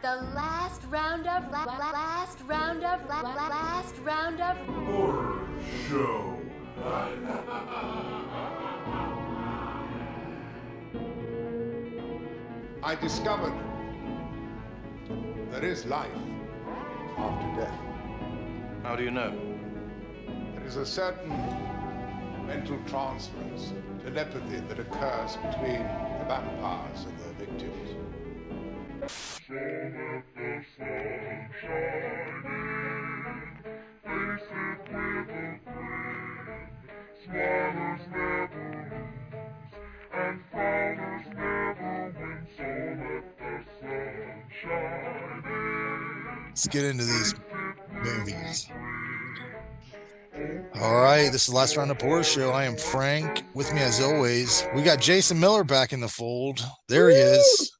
The last round of Horror Show. I discovered there is life after death. How do you know? There is a certain mental transference, telepathy that occurs between the vampires and their victims. So let the sun shine in, face it with a grin. Smilers never lose, and frowners never win. So let the sun shine in. Let's get into these movies. All right, this is the last round of Horror Show. I am Frank. With me, as always, we got Jason Miller back in the fold. There he is.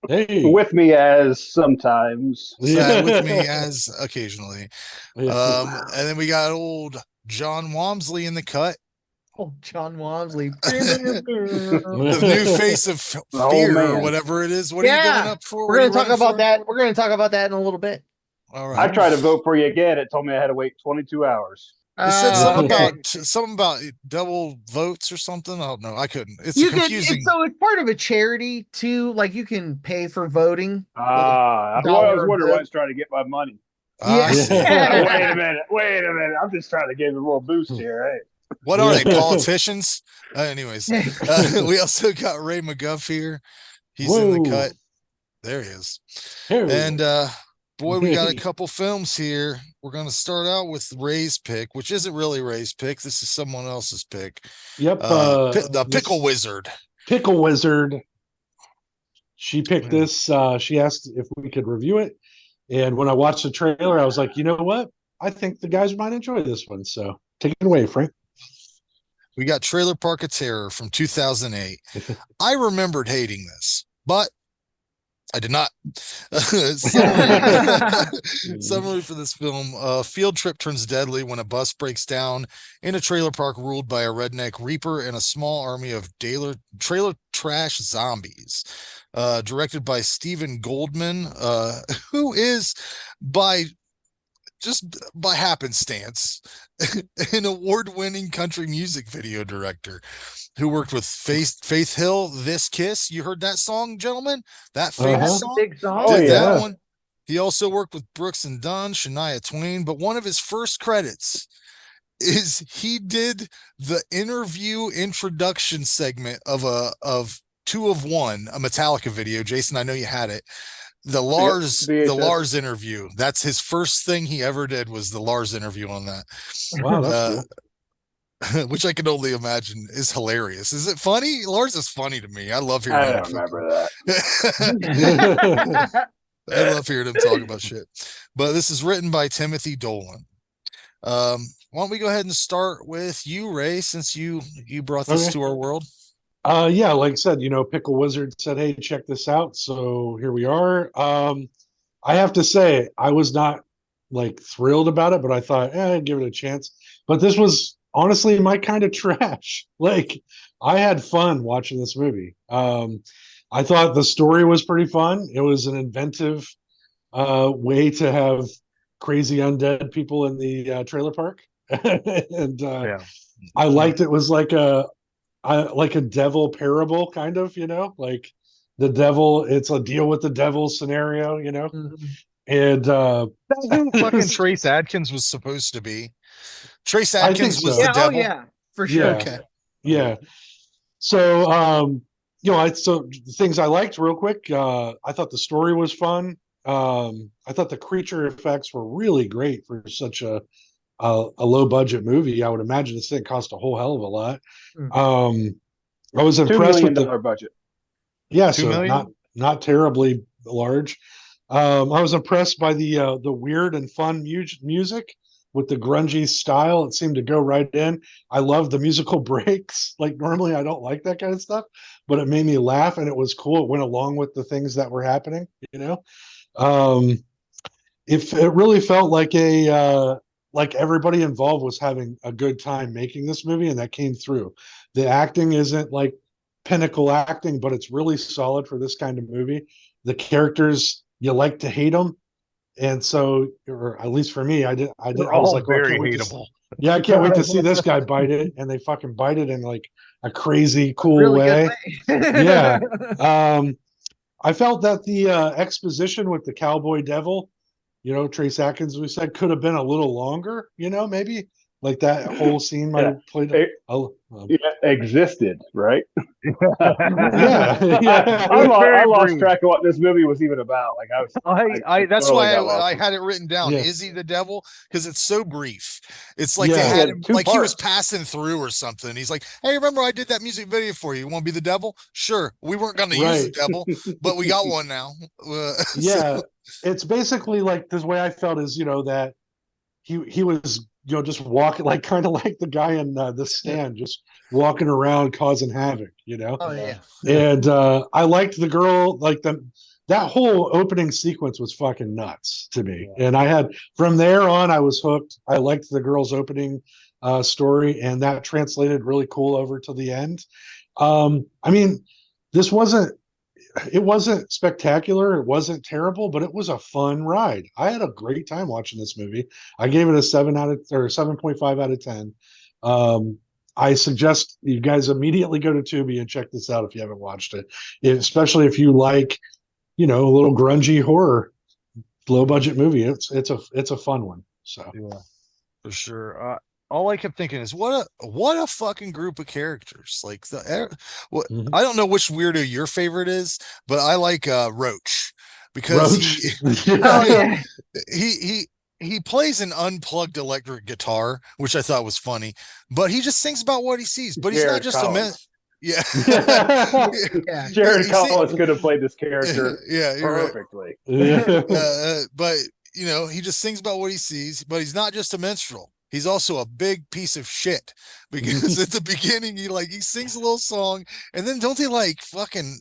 Hey, With me as sometimes. With me as occasionally. Yeah. And then we got old John Walmsley in the cut. Oh, John Walmsley. The new face of Oh, fear or man. whatever it is. What are you going up for? We're going to talk about that. We're going to talk about that in a little bit. All I right. tried to vote for you again. It told me I had to wait 22 hours. It said Okay. something about double votes or something. I don't know. I couldn't. It's You confusing. so it's part of a charity too. Like you can pay for voting. I was wondering why I was trying to get my money. I see. Wait a minute. I'm just trying to give it a little boost here. Hey. What are they, politicians? Anyways, we also got Ray McGuff here. He's in the cut. There he is. And boy, we got a couple films here. We're going to start out with Ray's pick, which isn't really Ray's pick. This is someone else's pick. Yep. The Pickle Wizard. Pickle Wizard. She picked this. She asked if we could review it. And when I watched the trailer, I was like, you know what? I think the guys might enjoy this one. So take it away, Frank. We got Trailer Park of Terror from 2008. I remembered hating this, but I did not. Summary for this film. A field trip turns deadly when a bus breaks down in a trailer park ruled by a redneck reaper and a small army of trailer trash zombies. Directed by Stephen Goldman, who is by happenstance an award-winning country music video director who worked with Faith Hill, This Kiss. You heard that song, gentlemen? That famous song? Big song. Did that one. He also worked with Brooks and Dunn, Shania Twain, but one of his first credits is he did the interview introduction segment of Two of One, a Metallica video. Jason, I know you had it. The Lars interview. That's his first thing he ever did, was the Lars interview on that. Wow, that's cool. Which I can only imagine is hilarious. Is it funny? Lars is funny to me. I love hearing I him. don't remember that. I love hearing him talk about shit. But this is written by Timothy Dolan. Why don't we go ahead and start with you, Ray, since you brought this to our world? Yeah, like I said, Pickle Wizard said, hey, check this out. So here we are. I have to say, I was not thrilled about it, but I thought, I'd give it a chance. But this was honestly my kind of trash. I had fun watching this movie. I thought the story was pretty fun. It was an inventive way to have crazy undead people in the trailer park. And I liked it was like a devil parable, kind of, the devil, it's a deal with the devil scenario, and that's who fucking Trace Adkins was supposed to be. Trace Adkins was the devil. Oh yeah, for sure. Yeah. Okay. Yeah. So so things I liked real quick, I thought the story was fun. I thought the creature effects were really great for such a low budget movie. I would imagine this thing cost a whole hell of a lot. I was impressed with the budget. Yeah, so not terribly large. I was impressed by the weird and fun music with the grungy style. It seemed to go right in. I love the musical breaks. Normally I don't like that kind of stuff, but it made me laugh and it was cool. It went along with the things that were happening. It really felt like everybody involved was having a good time making this movie, and that came through. The acting isn't pinnacle acting, but it's really solid for this kind of movie. The characters you like to hate them. And so, or at least for me, I They're was all like, oh, I very can't wait hateable. yeah, I can't wait to see this guy bite it. And they fucking bite it in like a crazy, cool Really way. good way. Yeah. I felt that the exposition with the cowboy devil, Trace Atkins, we said, could have been a little longer, maybe like that whole scene might Yeah. have played Yeah, existed, right? yeah, yeah. I Very lost brief. track of what this movie was even about. Like I That's totally why got lost. I had it written down. Yeah. Is he the devil? Because it's so brief. It's like Yeah. they Yeah, had him, two like he was parts. passing through or something. He's like, "Hey, remember I did that music video for you? You want to be the devil? Sure. We weren't going to use the Right. devil, but we got one now." Yeah, it's basically like this way I felt is that he was just walking like kind of like the guy in The Stand, just walking around causing havoc. Oh yeah. And I liked the girl, like that whole opening sequence was fucking nuts to me. And I had from there on, I was hooked. I liked the girl's opening story, and that translated really cool over to the end. I mean, this wasn't it wasn't spectacular. It wasn't terrible, but it was a fun ride. I had a great time watching this movie. I gave it a 7.5 out of 10. I suggest you guys immediately go to Tubi and check this out if you haven't watched it, especially if you like, a little grungy horror, low budget movie. It's a fun one. So Yeah, for sure. All I kept thinking is what a fucking group of characters. Like I don't know which weirdo your favorite is, but I like Roach because Roach. Oh yeah. he plays an unplugged electric guitar, which I thought was funny, but he just sings about what he sees. But he's not Jared just Collins. Yeah. Yeah. Jared He- Collins could have played this character Yeah, you're right. perfectly. But he just sings about what he sees, but he's not just a minstrel. He's also a big piece of shit because at the beginning he sings a little song, and then don't they fucking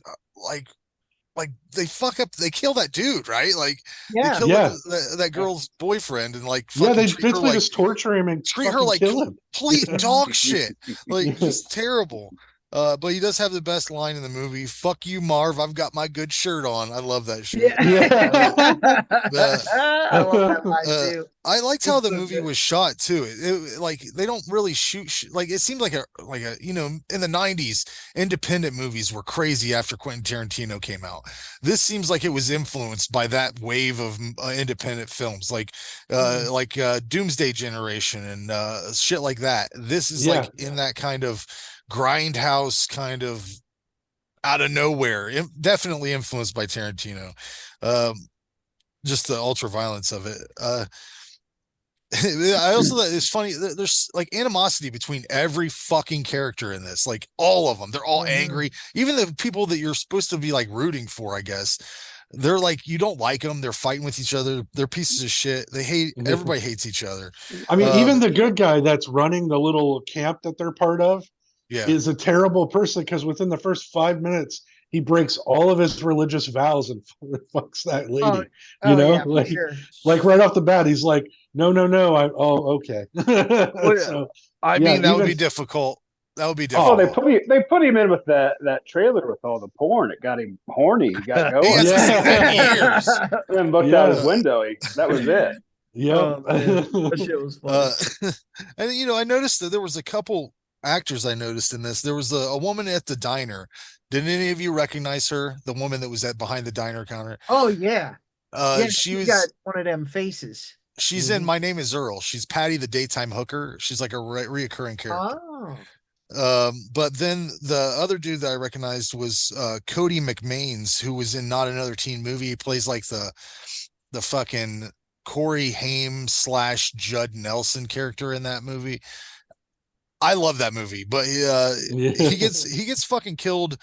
they fuck up, they kill that dude, right? Like Yeah. they kill Yeah. that girl's boyfriend and Yeah, fucking they treat her basically just torture him and treat her fucking like kill him. complete dog shit. Like just terrible. But he does have the best line in the movie. "Fuck you, Marv. I've got my good shirt on." I love that shit. Yeah. I love that line too. I liked how It's the so movie good. was shot too. Like they don't really shoot like it seemed like a in the 90s independent movies were crazy after Quentin Tarantino came out. This seems like it was influenced by that wave of independent films like Doomsday Generation and shit like that. This is like in that kind of grindhouse kind of out of nowhere, definitely influenced by Tarantino. Just the ultra violence of it. I also thought it's funny. There's like animosity between every fucking character in this, like all of them. They're all angry. Even the people that you're supposed to be like rooting for, I guess. They're like, you don't like them. They're fighting with each other. They're pieces of shit. Everybody hates each other. I mean, even the good guy that's running the little camp that they're part of is a terrible person because within the first 5 minutes, he breaks all of his religious vows and fucks that lady. Yeah, sure. Like right off the bat, he's like, no. Okay. So, I mean, that would be difficult. That would be difficult. Oh, they put him in with that trailer with all the porn. It got him horny. He got going. Years. Then looked out his window. That was it. Yeah, that shit was fun. And I noticed that there was a couple actors I noticed in this. There was a woman at the diner. Did any of you recognize her? The woman that was behind the diner counter. Oh yeah. She got one of them faces. She's in My Name Is Earl. She's Patty the daytime hooker. She's like a reoccurring character. Oh. But then the other dude that I recognized was Cody McMains, who was in Not Another Teen Movie. He plays like the fucking Corey Haim / Judd Nelson character in that movie. I love that movie, but he gets fucking killed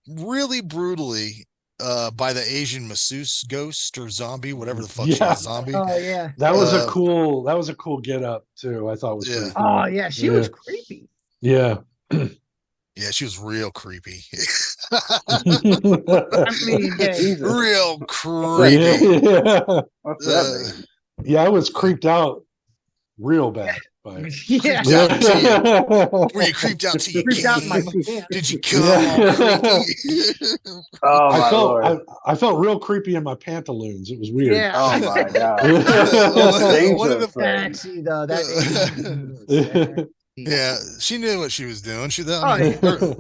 really brutally by the Asian masseuse ghost or zombie, whatever the fuck she is, zombie. Oh yeah. That was a cool get up too. I thought it was pretty cool. Oh yeah, she was creepy. Yeah. Yeah, she was real creepy. I mean, real creepy. Yeah, I was creeped out real bad But Yeah. Creeped out to you. Were you creeped out to you Creeped out in my came? pants. Did you come Yeah. all creepy? Oh I my felt lord. I felt real creepy in my pantaloons. It was weird. Yeah. Oh my god. One of Danger the threat. Sexy though. That was sexy. yeah, she knew what she was doing. I Oh, mean, yeah.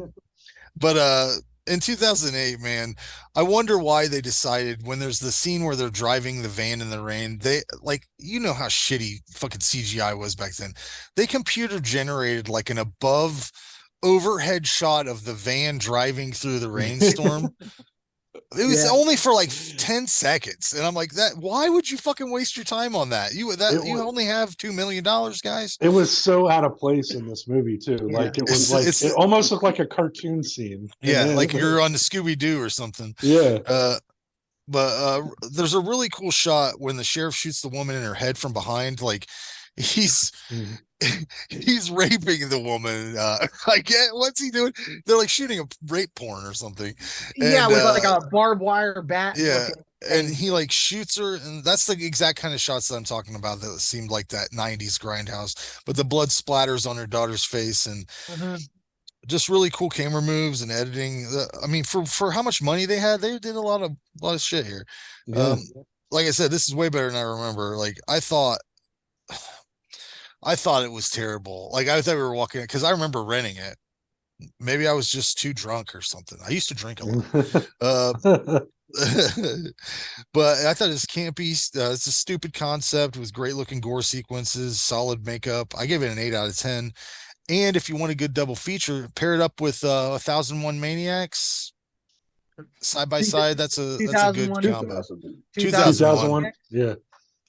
but in 2008, man, I wonder why they decided when there's the scene where they're driving the van in the rain, they like, you know how shitty fucking CGI was back then. They computer generated like an above overhead shot of the van driving through the rainstorm. It was Yeah. only for like 10 seconds. And I'm like, that why would you fucking waste your time on that? You only have $2 million, guys. It was so out of place in this movie too. Yeah. Like it was It's it almost looked like a cartoon scene. And yeah, then, like you're on the Scooby-Doo or something. yeah. But there's a really cool shot when the sheriff shoots the woman in her head from behind. Like he's Mhm. he's raping the woman. I get what's he doing? They're like shooting a rape porn or something. Yeah, And with like a barbed wire bat. yeah, looking and thing. he like shoots her, and that's the exact kind of shots that I'm talking about that seemed like that 90s grindhouse. But the blood splatters on her daughter's face, and Mhm. just really cool camera moves and editing. I mean, for how much money they had, they did a lot of shit here. Yeah. Um, like I said, this is way better than I remember. Like I thought it was terrible. Like I thought we were walking it because I remember renting it. Maybe I was just too drunk or something. I used to drink a lot. Uh, but I thought it was campy. It's a stupid concept with great looking gore sequences, solid makeup. I give it an 8 out of 10. And if you want a good double feature, pair it up with 1001 Maniacs side by side. That's a good 2001. combo. 2000. 2001. 2001. Yeah.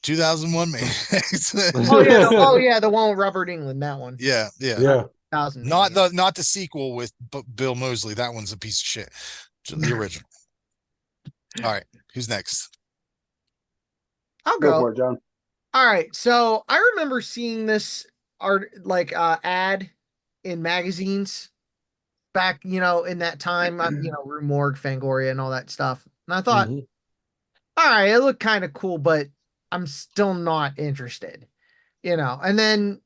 2001 Maniacs. Oh yeah. Oh yeah. The one with Robert England. That one. yeah, yeah. Yeah. 2000. Not the sequel with Bill Moseley. That one's a piece of shit. The original. All right, who's next? I'll Go go. for it, John. All right. So I remember seeing this art like ad in magazines back, in that time, Rue Morgue, Fangoria, and all that stuff. And I thought, Mhm. all right, it looked kind of cool, but I'm still not interested, And then,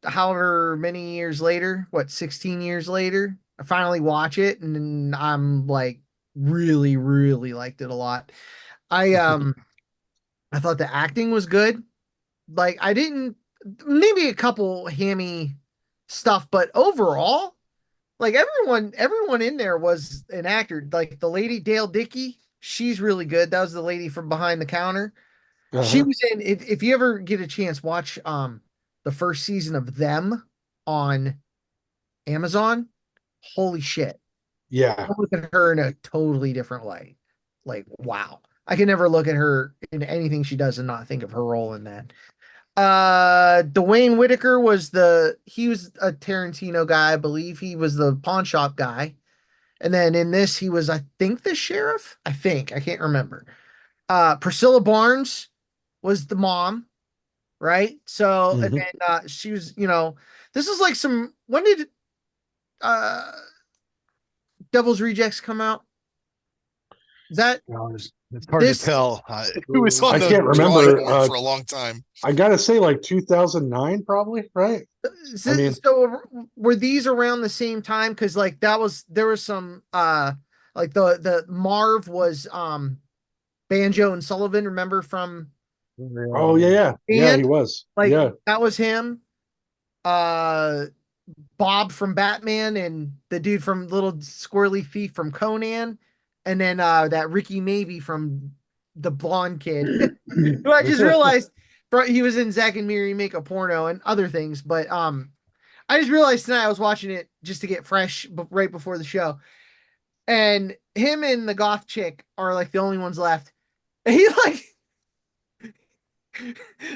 however many years later, 16 years later, I finally watch it, and I'm like, really, really liked it a lot. I thought the acting was good. Like I didn't maybe a couple hammy stuff, but overall, like everyone in there was an actor. Like the lady Dale Dickey, she's really good. That was the lady from Behind the Counter. She Uh-huh. was in if you ever get a chance, watch the first season of Them on Amazon. Holy shit. Yeah. I look at her in a totally different light. Like, wow. I can never look at her in anything she does and not think of her role in that. Dwayne Whitaker he was a Tarantino guy. I believe he was the pawn shop guy. And then in this, he was, I think, the sheriff. I can't remember. Priscilla Barnes was the mom, right? So, and Mhm. then she was, this is like when did uh Devil's Rejects come out? Is that It's hard to this? tell. It was on I the can't drawing remember. board for a long time. I gotta say, like 2009, probably, right? I mean, So were these around the same time? Because like there was some like the Marv was Banjo and Sullivan, remember from oh yeah, yeah, yeah, he band? was. Like Yeah. that was him. Uh Bob from Batman and the dude from Little Squirrely Thief from Conan, and then that Ricky Maybe from the blonde kid. Who I just realized he was in Zack and Miri Make a Porno and other things, but I just realized tonight I was watching it just to get fresh right before the show. And him and the goth chick are like the only ones left. And he like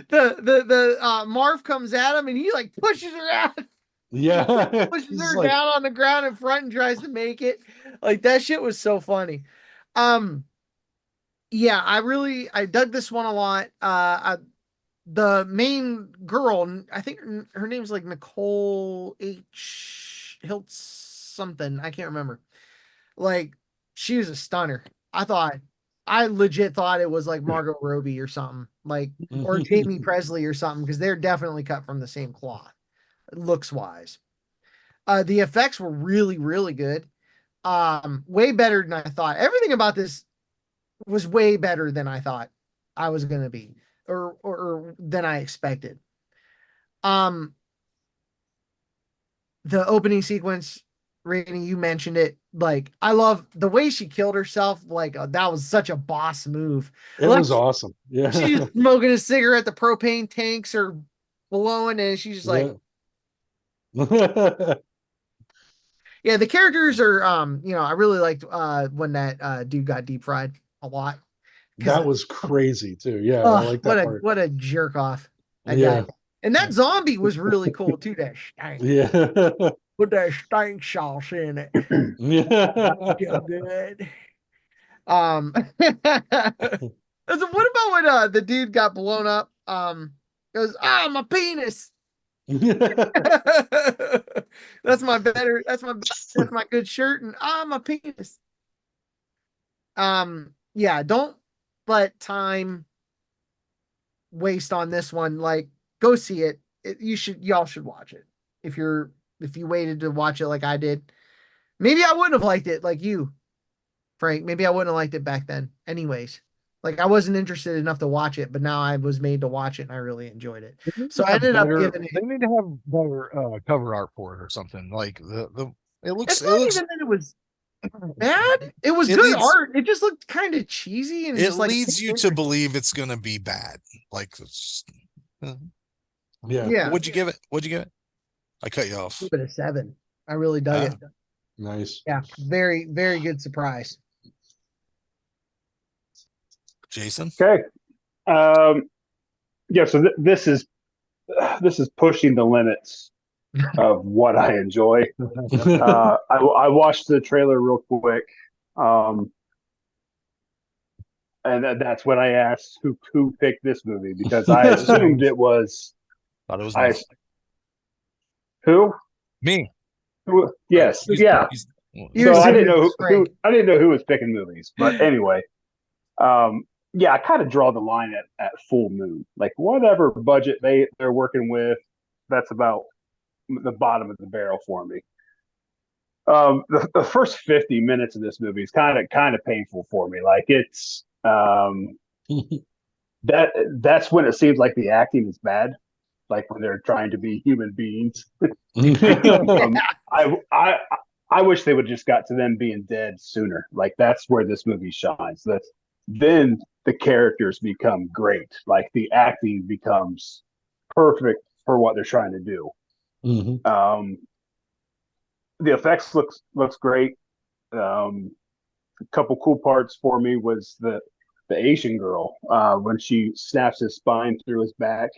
the Marv comes at him and he like pushes her out, Yeah. pushes He's her like, down on the ground in front and tries to make it. Like that shit was so funny. Um yeah, I dug this one a lot. The main girl, I think her name's like Nicole H. Hilt something. I can't remember. Like, she was a stunner. I thought I legit thought it was like Margot Robbie or something, like or Jamie Presley or something, because they're definitely cut from the same cloth, looks wise. The effects were really, really good. Way better than I thought. Everything about this was way better than I thought I was gonna be, or than I expected. Um, the opening sequence, Rainey, you mentioned it. Like, I love the way she killed herself. Like, that was such a boss move. It Like, was awesome. Yeah. she's smoking a cigarette, the propane tanks are blowing, and she's just like, Yeah. yeah, the characters are, I really liked when that dude got deep fried a lot. That was crazy too. Yeah, I like that part. What a jerk off that Yeah. guy. And that zombie was really cool too. That stank. Yeah. Put that stank sauce in it. Yeah. Feel good. So what about when the dude got blown up? Goes, my penis. That's my good shirt, and my penis. Yeah, don't let time waste on this one. Like, go see it. Y'all should watch it. If you waited to watch it like I did, maybe I wouldn't have liked it like you, Frank. Maybe I wouldn't have liked it back then. Anyways, like, I wasn't interested enough to watch it, but now I was made to watch it and I really enjoyed it. So I ended up giving it. They need to have better cover art for it or something. Like it looks. It's not even that it was bad. It was good art. It just looked kind of cheesy, and it just, like, leads you to believe it's gonna be bad. Like, Yeah. What'd you give it? I cut you off. Give it a 7. I really dug it. Nice. Yeah, very, very good surprise. Jason. Okay. Yeah. So this is pushing the limits of what I enjoy. I watched the trailer real quick, and that's when I asked who picked this movie, because I assumed it was. Thought it was me. Who? Me. Yes. Yeah. So I didn't know who was picking movies, but anyway, yeah, I kind of draw the line at full moon. Like, whatever budget they're working with, that's about the bottom of the barrel for me. The first 50 minutes of this movie is kind of painful for me. Like, it's that's when it seems like the acting is bad. Like, when they're trying to be human beings. I wish they would just got to them being dead sooner. Like, that's where this movie shines. Then the characters become great. Like, the acting becomes perfect for what they're trying to do. Mm-hmm. The effects looks great. A couple cool parts for me was the Asian girl when she snaps his spine through his back.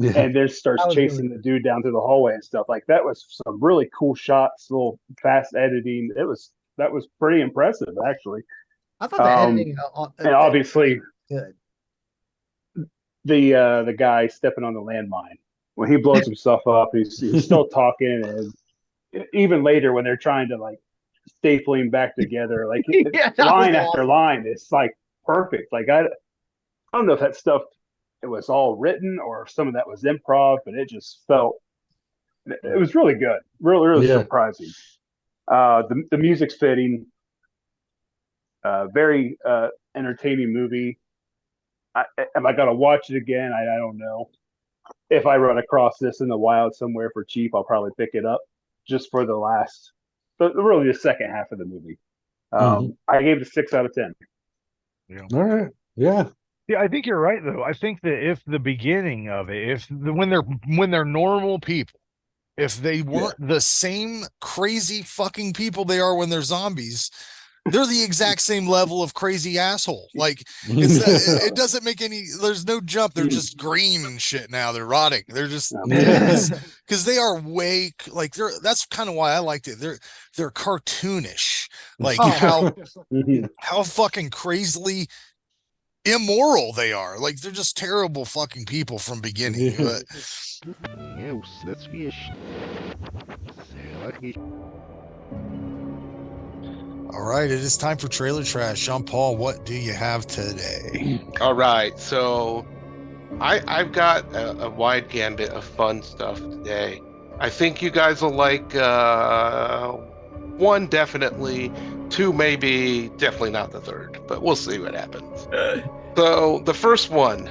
Yeah. And then starts chasing the dude down through the hallway and stuff. Like, that was some really cool shots, little fast editing. That was pretty impressive, actually. I thought the editing and obviously good. The guy stepping on the landmine when he blows himself up, he's still talking, and even later when they're trying to, like, stapling back together, like, line after line, it's like perfect. Like, I don't know if that stuff, it was all written or some of that was improv, but it just felt, it was really good, really surprising. The music's fitting, very entertaining movie. Am I gonna watch it again? I don't know. If I run across this in the wild somewhere for cheap, I'll probably pick it up just for really the second half of the movie. I gave it a 6 out of 10. Yeah. All right. Yeah. Yeah, I think you're right though. I think that if the beginning of it, when they're normal people, if they weren't the same crazy fucking people they are when they're zombies, they're the exact same level of crazy asshole. Like, it doesn't make there's no jump. They're just green and shit now. They're rotting. They're just because they are that's kind of why I liked it. They're cartoonish. Like, how fucking crazily immoral they are. Like, they're just terrible fucking people from beginning. But All right, it is time for trailer trash. Jean Paul, what do you have today? All right, so I've got a wide gambit of fun stuff today. I think you guys will like one definitely, two maybe, definitely not the third, but we'll see what happens. So the first one,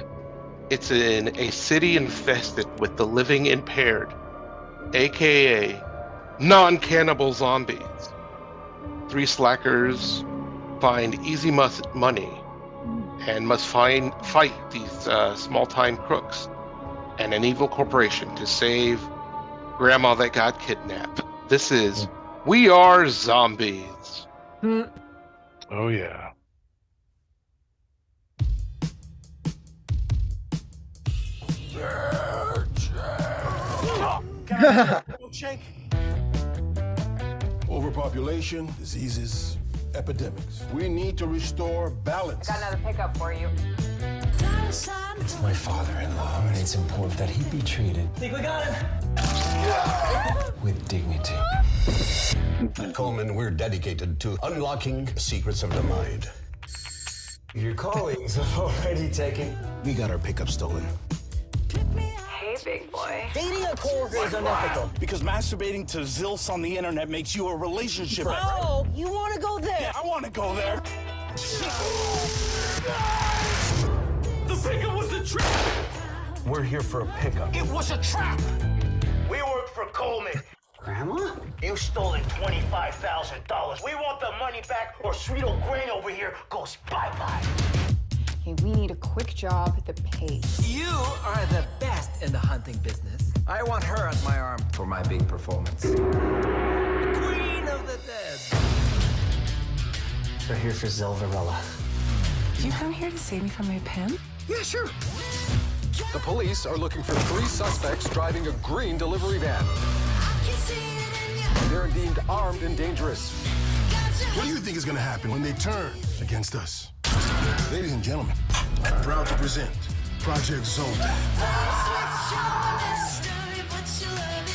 it's in a city infested with the living impaired, aka non-cannibal zombies. 3 slackers find easy money and must fight these small-time crooks and an evil corporation to save grandma that got kidnapped. This is We Are Zombies. Oh yeah. Overpopulation, diseases, epidemics. We need to restore balance. Got another pickup for you. It's my father-in-law, and it's important that he be treated. Think we got him. With dignity. At Coleman, we're dedicated to unlocking secrets of the mind. Your colleagues have already taken. We got our pickup stolen. Hey, big boy. Dating a coworker is unethical. Because masturbating to Zilfs on the internet makes you a relationship. Oh, you want to go there? Yeah, I want to go there. The pickup was a trap. We're here for a pickup. It was a trap. We work for Coleman. Grandma? You stolen $25,000. We want the money back, or Sweet Old Grain over here goes bye-bye. Hey, we need a quick job that pays. You are the best in the hunting business. I want her on my arm for my big performance. The queen of the dead. We're here for Zilverella. You come here to save me from my pimp? Yeah, sure. The police are looking for 3 suspects driving a green delivery van. They're deemed armed and dangerous. What do you think is going to happen when they turn against us? Ladies and gentlemen, proud to present Project Zoltan.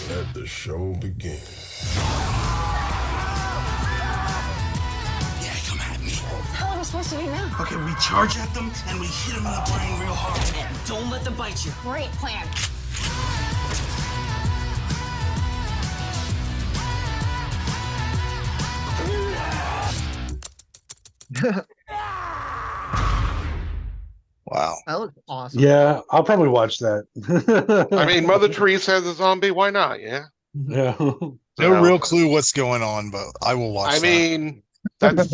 Let the show begin. Yeah, come at me. How am I supposed to do now? Okay, we charge at them, and we hit them in the brain real hard. And don't let them bite you. Great plan. Wow. That looks awesome. Yeah, I'll probably watch that. I mean, Mother Teresa has a zombie. Why not? Yeah. Yeah. No real clue what's going on, but I will watch. I mean, that's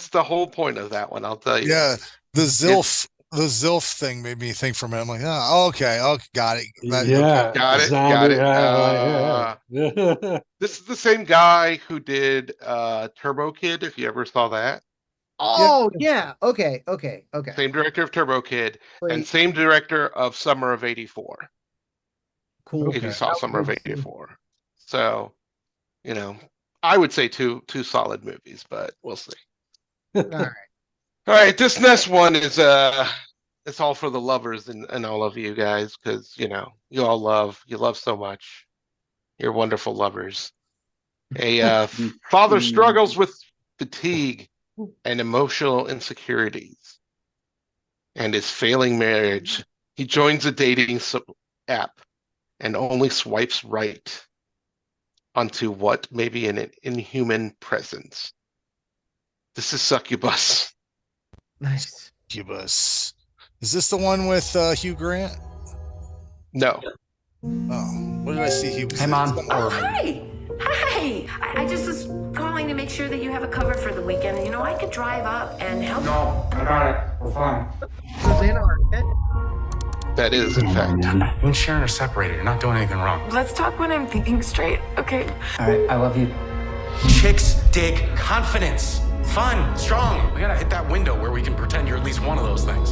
the whole point of that one. I'll tell you. yeah, the Zilf thing made me think for a minute. I'm like, oh, okay, got it. Yeah. Got it. Zombie, Yeah. This is the same guy who did Turbo Kid. If you ever saw that. Oh, yeah. Okay. Same director of Turbo Kid and Wait. same director of Summer of ¡84. Cool. If you saw Summer of '84. So, you know, I would say two solid movies, but we'll see. All right. All right, this next one is it's all for the lovers and all of you guys, because you know you love so much. You're wonderful lovers. A father struggles with fatigue and emotional insecurities and his failing marriage. He joins a dating app and only swipes right onto what may be an inhuman presence. This is Succubus. Nice. Succubus. Is this the one with Hugh Grant? No. Oh, what did I see? He was. Hey, Mom. Oh, hi. Hi. I just was calling to make sure that you have a cover for the weekend. You know, I could drive up and help. No, I got it. We're fine. Susanna Arquette? That is, in fact. You and Sharon are separated. You're not doing anything wrong. Let's talk when I'm thinking straight, okay? All right, I love you. Chicks dig confidence. Fun, strong. We gotta hit that window where we can pretend you're at least one of those things.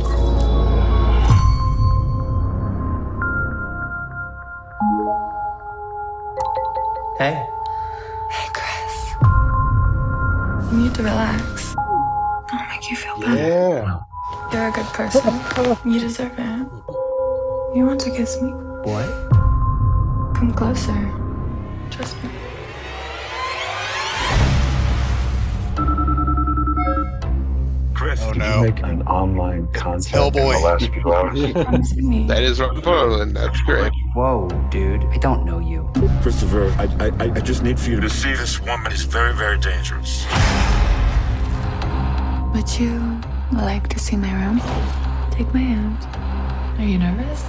Hey. Hey, Chris. You need to relax. I'll make you feel better. Yeah. You're a good person. You deserve it. You want to kiss me? What? Come closer. Trust me. Griff. Oh no. Making an online contact in Hellboy. the last few hours. That is Ron Perlman. That's correct. Whoa, dude. I don't know you. Christopher, I just need for you to see this woman is very, very dangerous. Would you like to see my room? Take my hand. Are you nervous?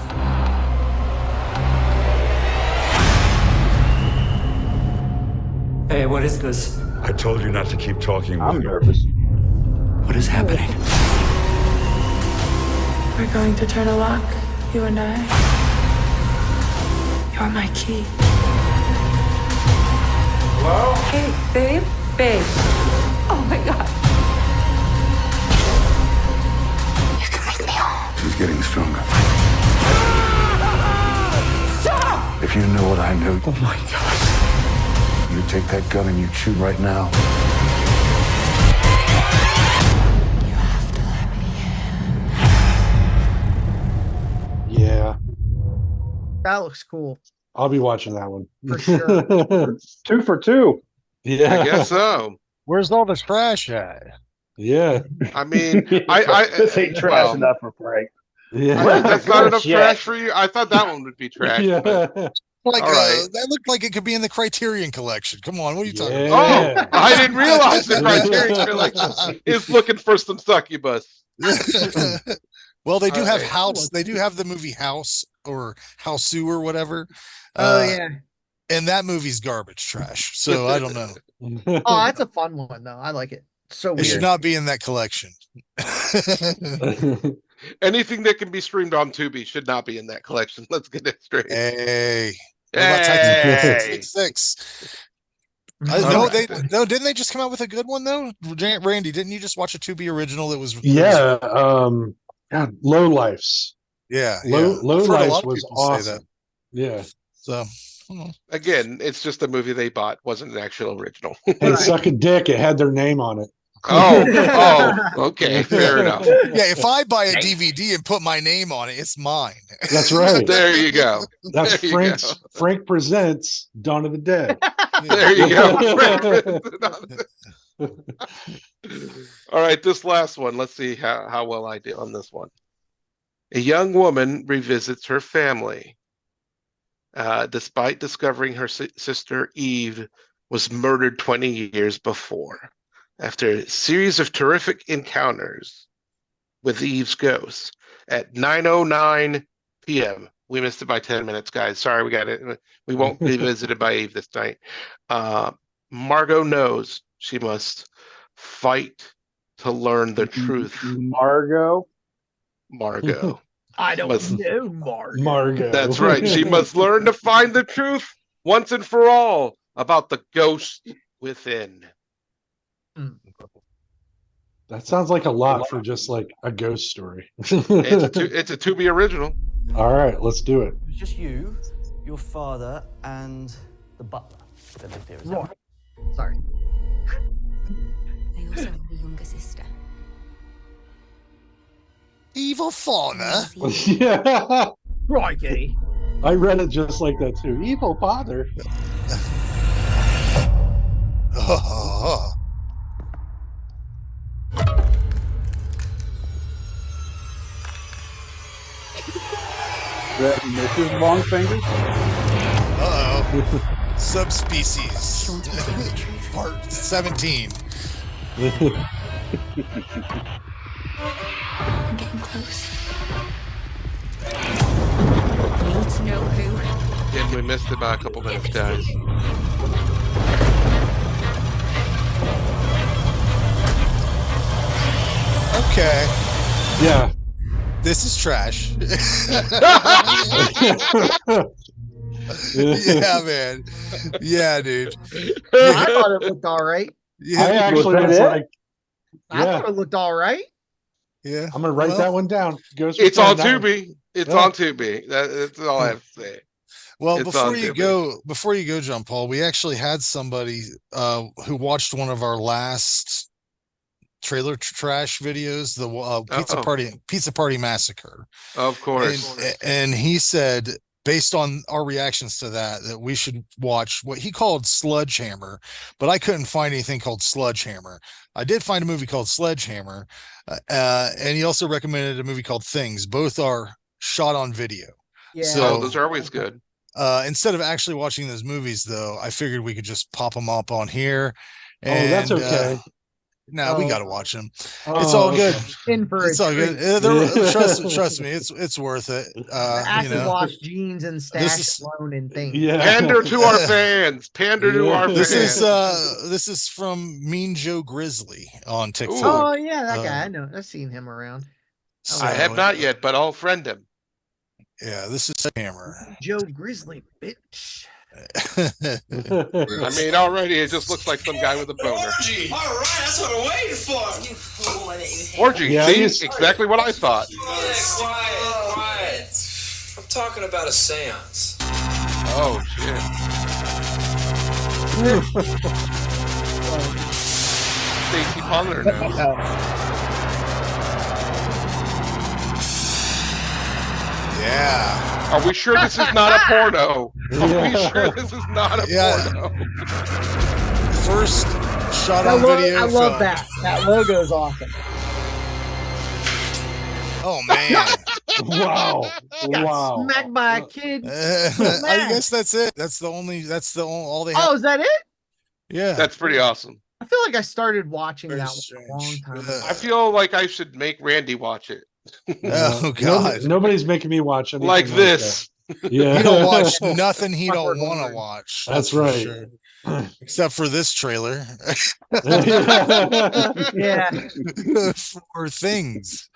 Hey, what is this? I told you not to keep talking with I'm her. nervous. What is happening? We're going to turn a lock, you and I. You're my key. Hello? Hey, babe? Babe. Oh my god. You can make me whole. She's getting stronger. Stop! If you knew what I knew, Oh my god. you take that gun and you shoot right now. You have to let me in. Yeah, That looks cool. I'll be watching that one For sure. 2 for 2. Yeah, I guess so. Where's all the trash at? Yeah, I mean, This ain't trash well, enough for Frank. yeah, What? That's not enough Shit. trash for you? I thought that one would be trash. yeah. But, Like all right. that looked like it could be in the Criterion collection. Come on, what are you talking Oh, about? I didn't realize the Criterion Collection is looking for some succubus. Well, they do All have right. House. They do have the movie House or Houseu or whatever. Oh yeah. And that movie's garbage trash. So I don't know. Oh, that's a fun one though. I like it. So It should weird. not be in that collection. Anything that can be streamed on Tubi should not be in that collection. Let's get it straight. Hey. What about Hey. Titan 666? All No, right, then. didn't they just come out with a good one though? Randy, didn't you just watch a Tubi original that was Yeah, God, Low Lifes. yeah. Low I've heard a Lifes lot of was people say that. awesome. Yeah, So I don't know. Again, it's just a movie they bought, wasn't an actual original. and Suck a Dick. It had their name on it. Oh, okay, fair enough. Yeah, if I buy a DVD and put my name on it, it's mine. That's right. There you go. That's There you Frank's. Frank presents Dawn of the Dead. There you go. All right, this last one. Let's see how well I do on this one. A young woman revisits her family. Despite discovering her sister Eve was murdered 20 years before. After a series of terrific encounters with Eve's ghost at 9:09 p.m. We missed it by 10 minutes, guys. Sorry, we got it. We won't be visited by Eve this night. Margot knows she must fight to learn the truth. Margot. I don't know, Margot. That's right. She must learn to find the truth once and for all about the ghost within. That sounds like a lot for just like a ghost story. It's a Tubi original. All right, let's do it. It's just you, your father, and the butler that lived here. Is that right? Sorry. I also have a younger sister. Evil fauna. Yeah, Crikey. I read it just like that too. Evil father. Oh. That Mrs. Longfingers? Uh-oh. Subspecies. Part 17. I'm getting close. I need to know who. Yeah, we missed it by a couple minutes, guys. Okay. Yeah. This is trash. Yeah, Yeah, man. Yeah, dude. I thought it looked all right. Yeah. I actually was like, I yeah, thought it looked all right. Yeah. I'm gonna write Well, that one down. Ghost It's Within, on that one. Tubi. It's Yeah. on Tubi. That's all I have to say. Well, It's before on you Tubi. go, John Paul, we actually had somebody who watched one of our last trailer trash videos, the Uh-oh. Pizza Party Massacre. Of course. And he said based on our reactions to that we should watch what he called Sludgehammer, but I couldn't find anything called Sludgehammer. I did find a movie called Sledgehammer, and he also recommended a movie called Things. Both are shot on video. Yeah. So those are always good. instead of actually watching those movies, though, I figured we could just pop them up on here. And, that's okay. No, we got to watch them. Oh, It's all good. In for It's a all good. treat. Trust me, it's worth it. Acid wash jeans and stash alone and things. Pander to our fans. Pander to our This fans. this is from Mean Joe Grizzly on TikTok. Oh yeah, that guy. I know. I've seen him around. I have not yet, but I'll friend him. Yeah, this is Hammer. Joe Grizzly, bitch. I mean, already it just looks like some guy with a boner. Orgy! All right, that's what I'm waiting for. You fool. Orgy, see? Exactly what I thought. Quiet. I'm talking about a seance. Oh, shit. Stacey Ponder now. Yeah. Are we sure this is not a porno? Are we sure this is not a porno? First shot on video. I love that. That logo is awesome. Oh man! Wow! Wow! Smacked by a kid. I guess that's it. That's the only. All they have. Oh, is that it? Yeah. That's pretty awesome. I feel like I started watching that one a long time ago. I feel like I should make Randy watch it. Oh God! Nobody's making me watch anything like this. That. Yeah, you don't watch nothing he don't want to watch. That's right. Sure. Except for this trailer. Yeah. For Things,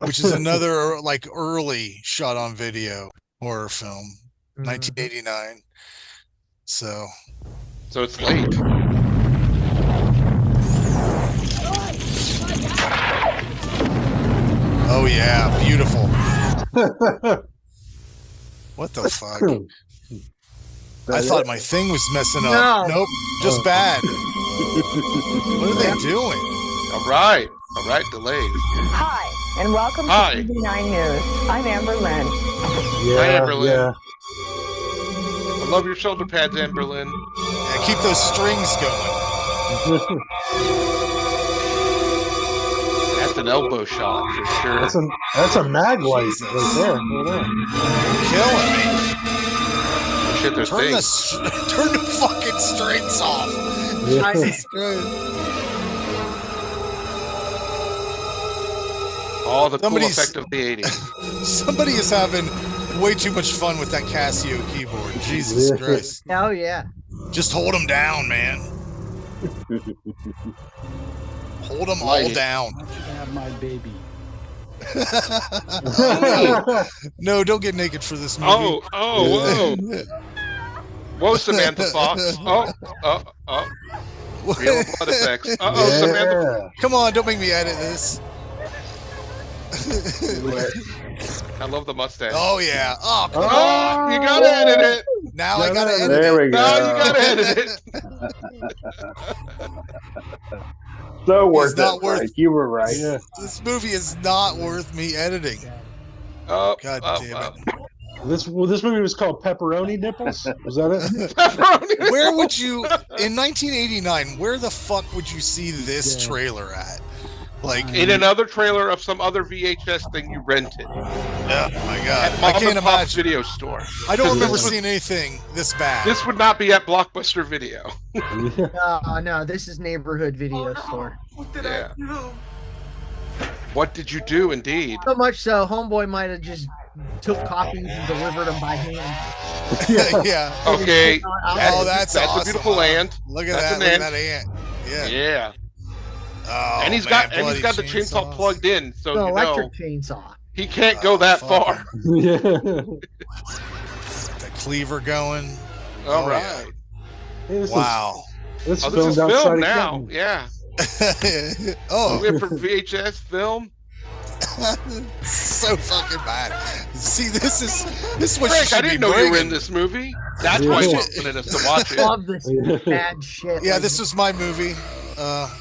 which is another like early shot on video horror film, 1989. So it's late. Oh yeah, beautiful. What the fuck? I thought my thing was messing up. No. Nope, just bad. What are they doing? All right, delays. Hi, and welcome Hi. to TV9 News. I'm Amber Lynn. Hi, Amber Lynn. Yeah. I love your shoulder pads, Amber Lynn. Yeah, keep those strings going. That's an elbow shot for sure. That's a mag light right there. Killing me. Shit, they're Turn things. turn the fucking strings off. Yeah. Jesus Christ. All the Somebody's- cool effect of the 80s. Somebody is having way too much fun with that Casio keyboard. Jesus Yeah. Christ. Oh yeah. Just hold them down, man. Hold them all Light. down. I should have my baby. Oh, no, don't get naked for this movie. Whoa. Whoa, Samantha Fox. Real blood effects. Samantha. Come on, don't make me edit this. I love the mustache. Oh yeah. Oh, come on. You gotta edit it. Now I gotta edit There it. we go. No, you gotta edit it. So worth not it, worth- Frank. You were right. Yeah. This movie is not worth me editing. Oh, God damn it. This movie was called Pepperoni Nipples. Was that it? Pepperoni. Where would you, in 1989, where the fuck would you see this trailer at? Like, In another trailer of some other VHS thing you rented. oh my God. At I Mom can't and Pop's imagine. video store. I don't 'Cause remember this would- seeing anything this bad. This would not be at Blockbuster Video. No, this is neighborhood video store. Yeah. What did you do, indeed? So much so, homeboy might have just took copies and delivered them by hand. Yeah. Okay. Oh, that's awesome. a beautiful ant. Look at That's that. an Look at ant. that ant. Yeah. Yeah. Oh, And he's man, got the bloody chainsaw chainsaws. plugged in, so The you electric know chainsaw. he can't go that fuck far. Yeah. The cleaver going. All Oh, right. Hey, this Wow. This Oh, is this is filmed outside film of now. Canton. Yeah. Oh, We have for VHS film. so fucking bad. See, this is what you Frank, should I didn't be know you were bringing. in this movie. That's why you wanted us to watch it. Love this bad shit. Yeah, this was my movie. Ah.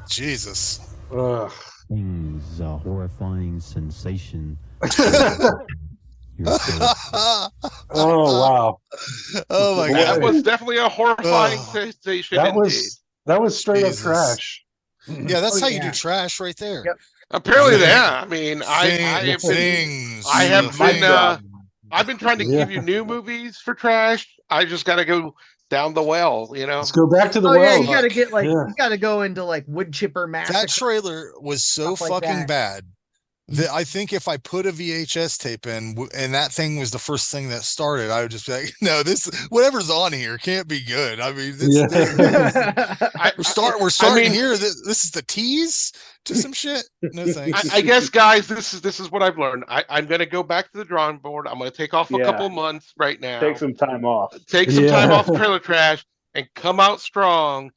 Jesus. Ugh. is a horrifying sensation. Oh wow! Oh my That god, was definitely a horrifying sensation. That indeed. was straight up Jesus. trash. Yeah, that's Oh, how you do yeah. trash right there. Yep. Apparently, Thing- yeah. I mean, I have been, things. I have the been, thing. I've been trying to Yeah. give you new movies for trash. I just got to go down the well, you know. Let's go back to the Oh yeah, well. you got to get like Yeah. you got to go into like wood chipper massacre. That trailer was so Stuff like fucking that. bad that I think if I put a VHS tape in and that thing was the first thing that started, I would just be like, no, this whatever's on here can't be good. I mean, we're starting here. This is the tease to some shit. No thanks. I guess, guys, this is what I've learned. I'm going to go back to the drawing board. I'm going to take off a couple of months right now. Take some time off. Take some time off trailer trash and come out strong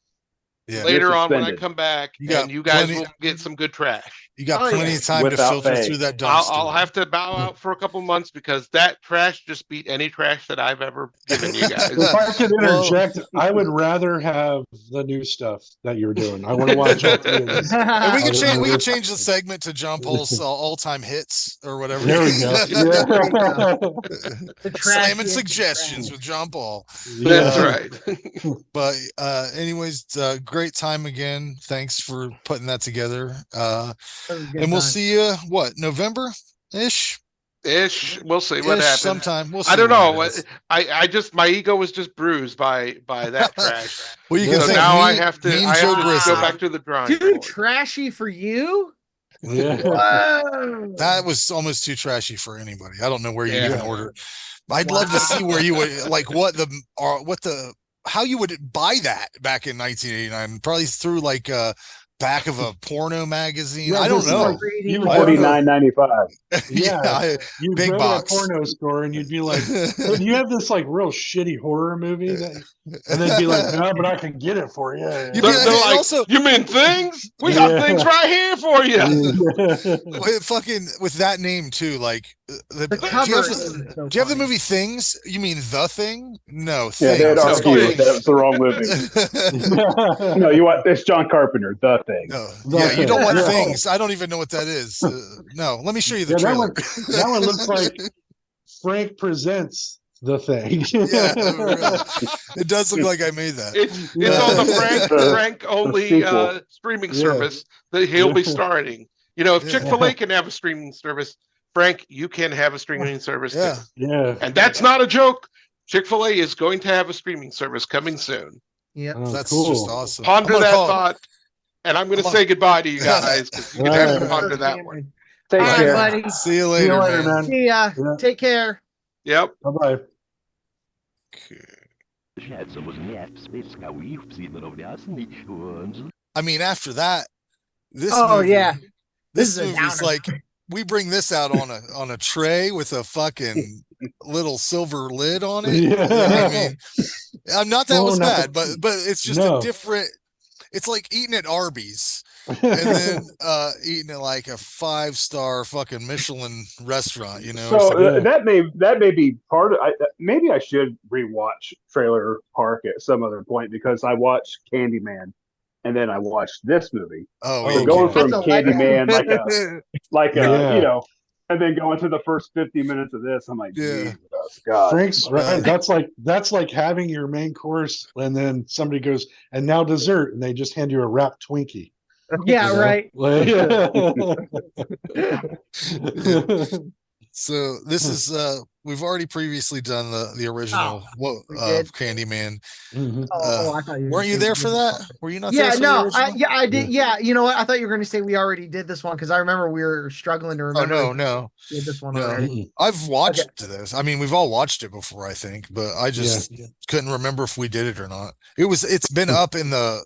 later on when I come back, and you guys will get some good trash. You got plenty of time to filter through that dumpster. I'll have to bow out for a couple months because that trash just beat any trash that I've ever given you guys. If I could interject, I would rather have the new stuff that you're doing. I want to watch all three of these. And we can change the segment to John Paul's all-time hits or whatever. There we go. The Slamming suggestions with John Paul. That's right. But anyways, great time again. Thanks for putting that together. And we'll see you November-ish? We'll see what happens. Sometime. We'll see. I don't know. I just my ego was just bruised by that trash. Well, you can so say now mean, I have to go back to the drawing Too board. trashy for you? Yeah. Whoa. That was almost too trashy for anybody. I don't know where you even order. I'd love to see where you would like how you would buy that back in 1989. Probably through like back of a porno magazine. I don't know. $49.95. Yeah, you'd big go box. to a porno store and you'd be like, "Hey, do you have this like real shitty horror movie?" And they'd be like, "No, but I can get it for you." You'd be like, also, you mean things? We got things right here for you. Fucking with that name too. Like, do you have the movie Things? You mean The Thing? No, Yeah, Things. they had It's argued called that was the wrong movie. No, you want it's John Carpenter, The Thing. No. Yeah, you don't want Things. I don't even know what that is. No, let me show you the trailer. That one looks like Frank Presents The Thing. It does look like I made that. It's on the Frank only streaming service that he'll be starting. You know, if Chick-fil-A can have a streaming service, Frank, you can have a streaming service too. Yeah. And that's not a joke. Chick-fil-A is going to have a streaming service coming soon. Yep. That's just awesome. Ponder that thought. And I'm going to say goodbye to you guys because you can have to ponder that one. Take care. Buddy. See you later, man. See ya. Take care. Yep. Bye-bye. I mean, after that, this This is a movie's downer. like we bring this out on a tray with a fucking little silver lid on it. Yeah. I mean, not that was not bad, but it's just a different. It's like eating at Arby's and then eating at like a 5-star fucking Michelin restaurant. You know, So that may be part of. Maybe I should rewatch Trailer Park at some other point because I watched Candyman, and then I watched this movie. So going from Candyman like a you know, and then going to the first 50 minutes of this, I'm like, Jesus, God. Frank's right. That's like having your main course and then somebody goes, and now dessert, and they just hand you a wrapped Twinkie. Yeah, right. So this is we've already previously done the original of Candyman. I thought you weren't you there for that? Were you not? Yeah, there for no, the original? I did. Yeah, you know what? I thought you were going to say we already did this one because I remember we were struggling to remember. Oh no, we did this one no. already. I've watched this. I mean, we've all watched it before, I think, but I just couldn't remember if we did it or not. It's been up in the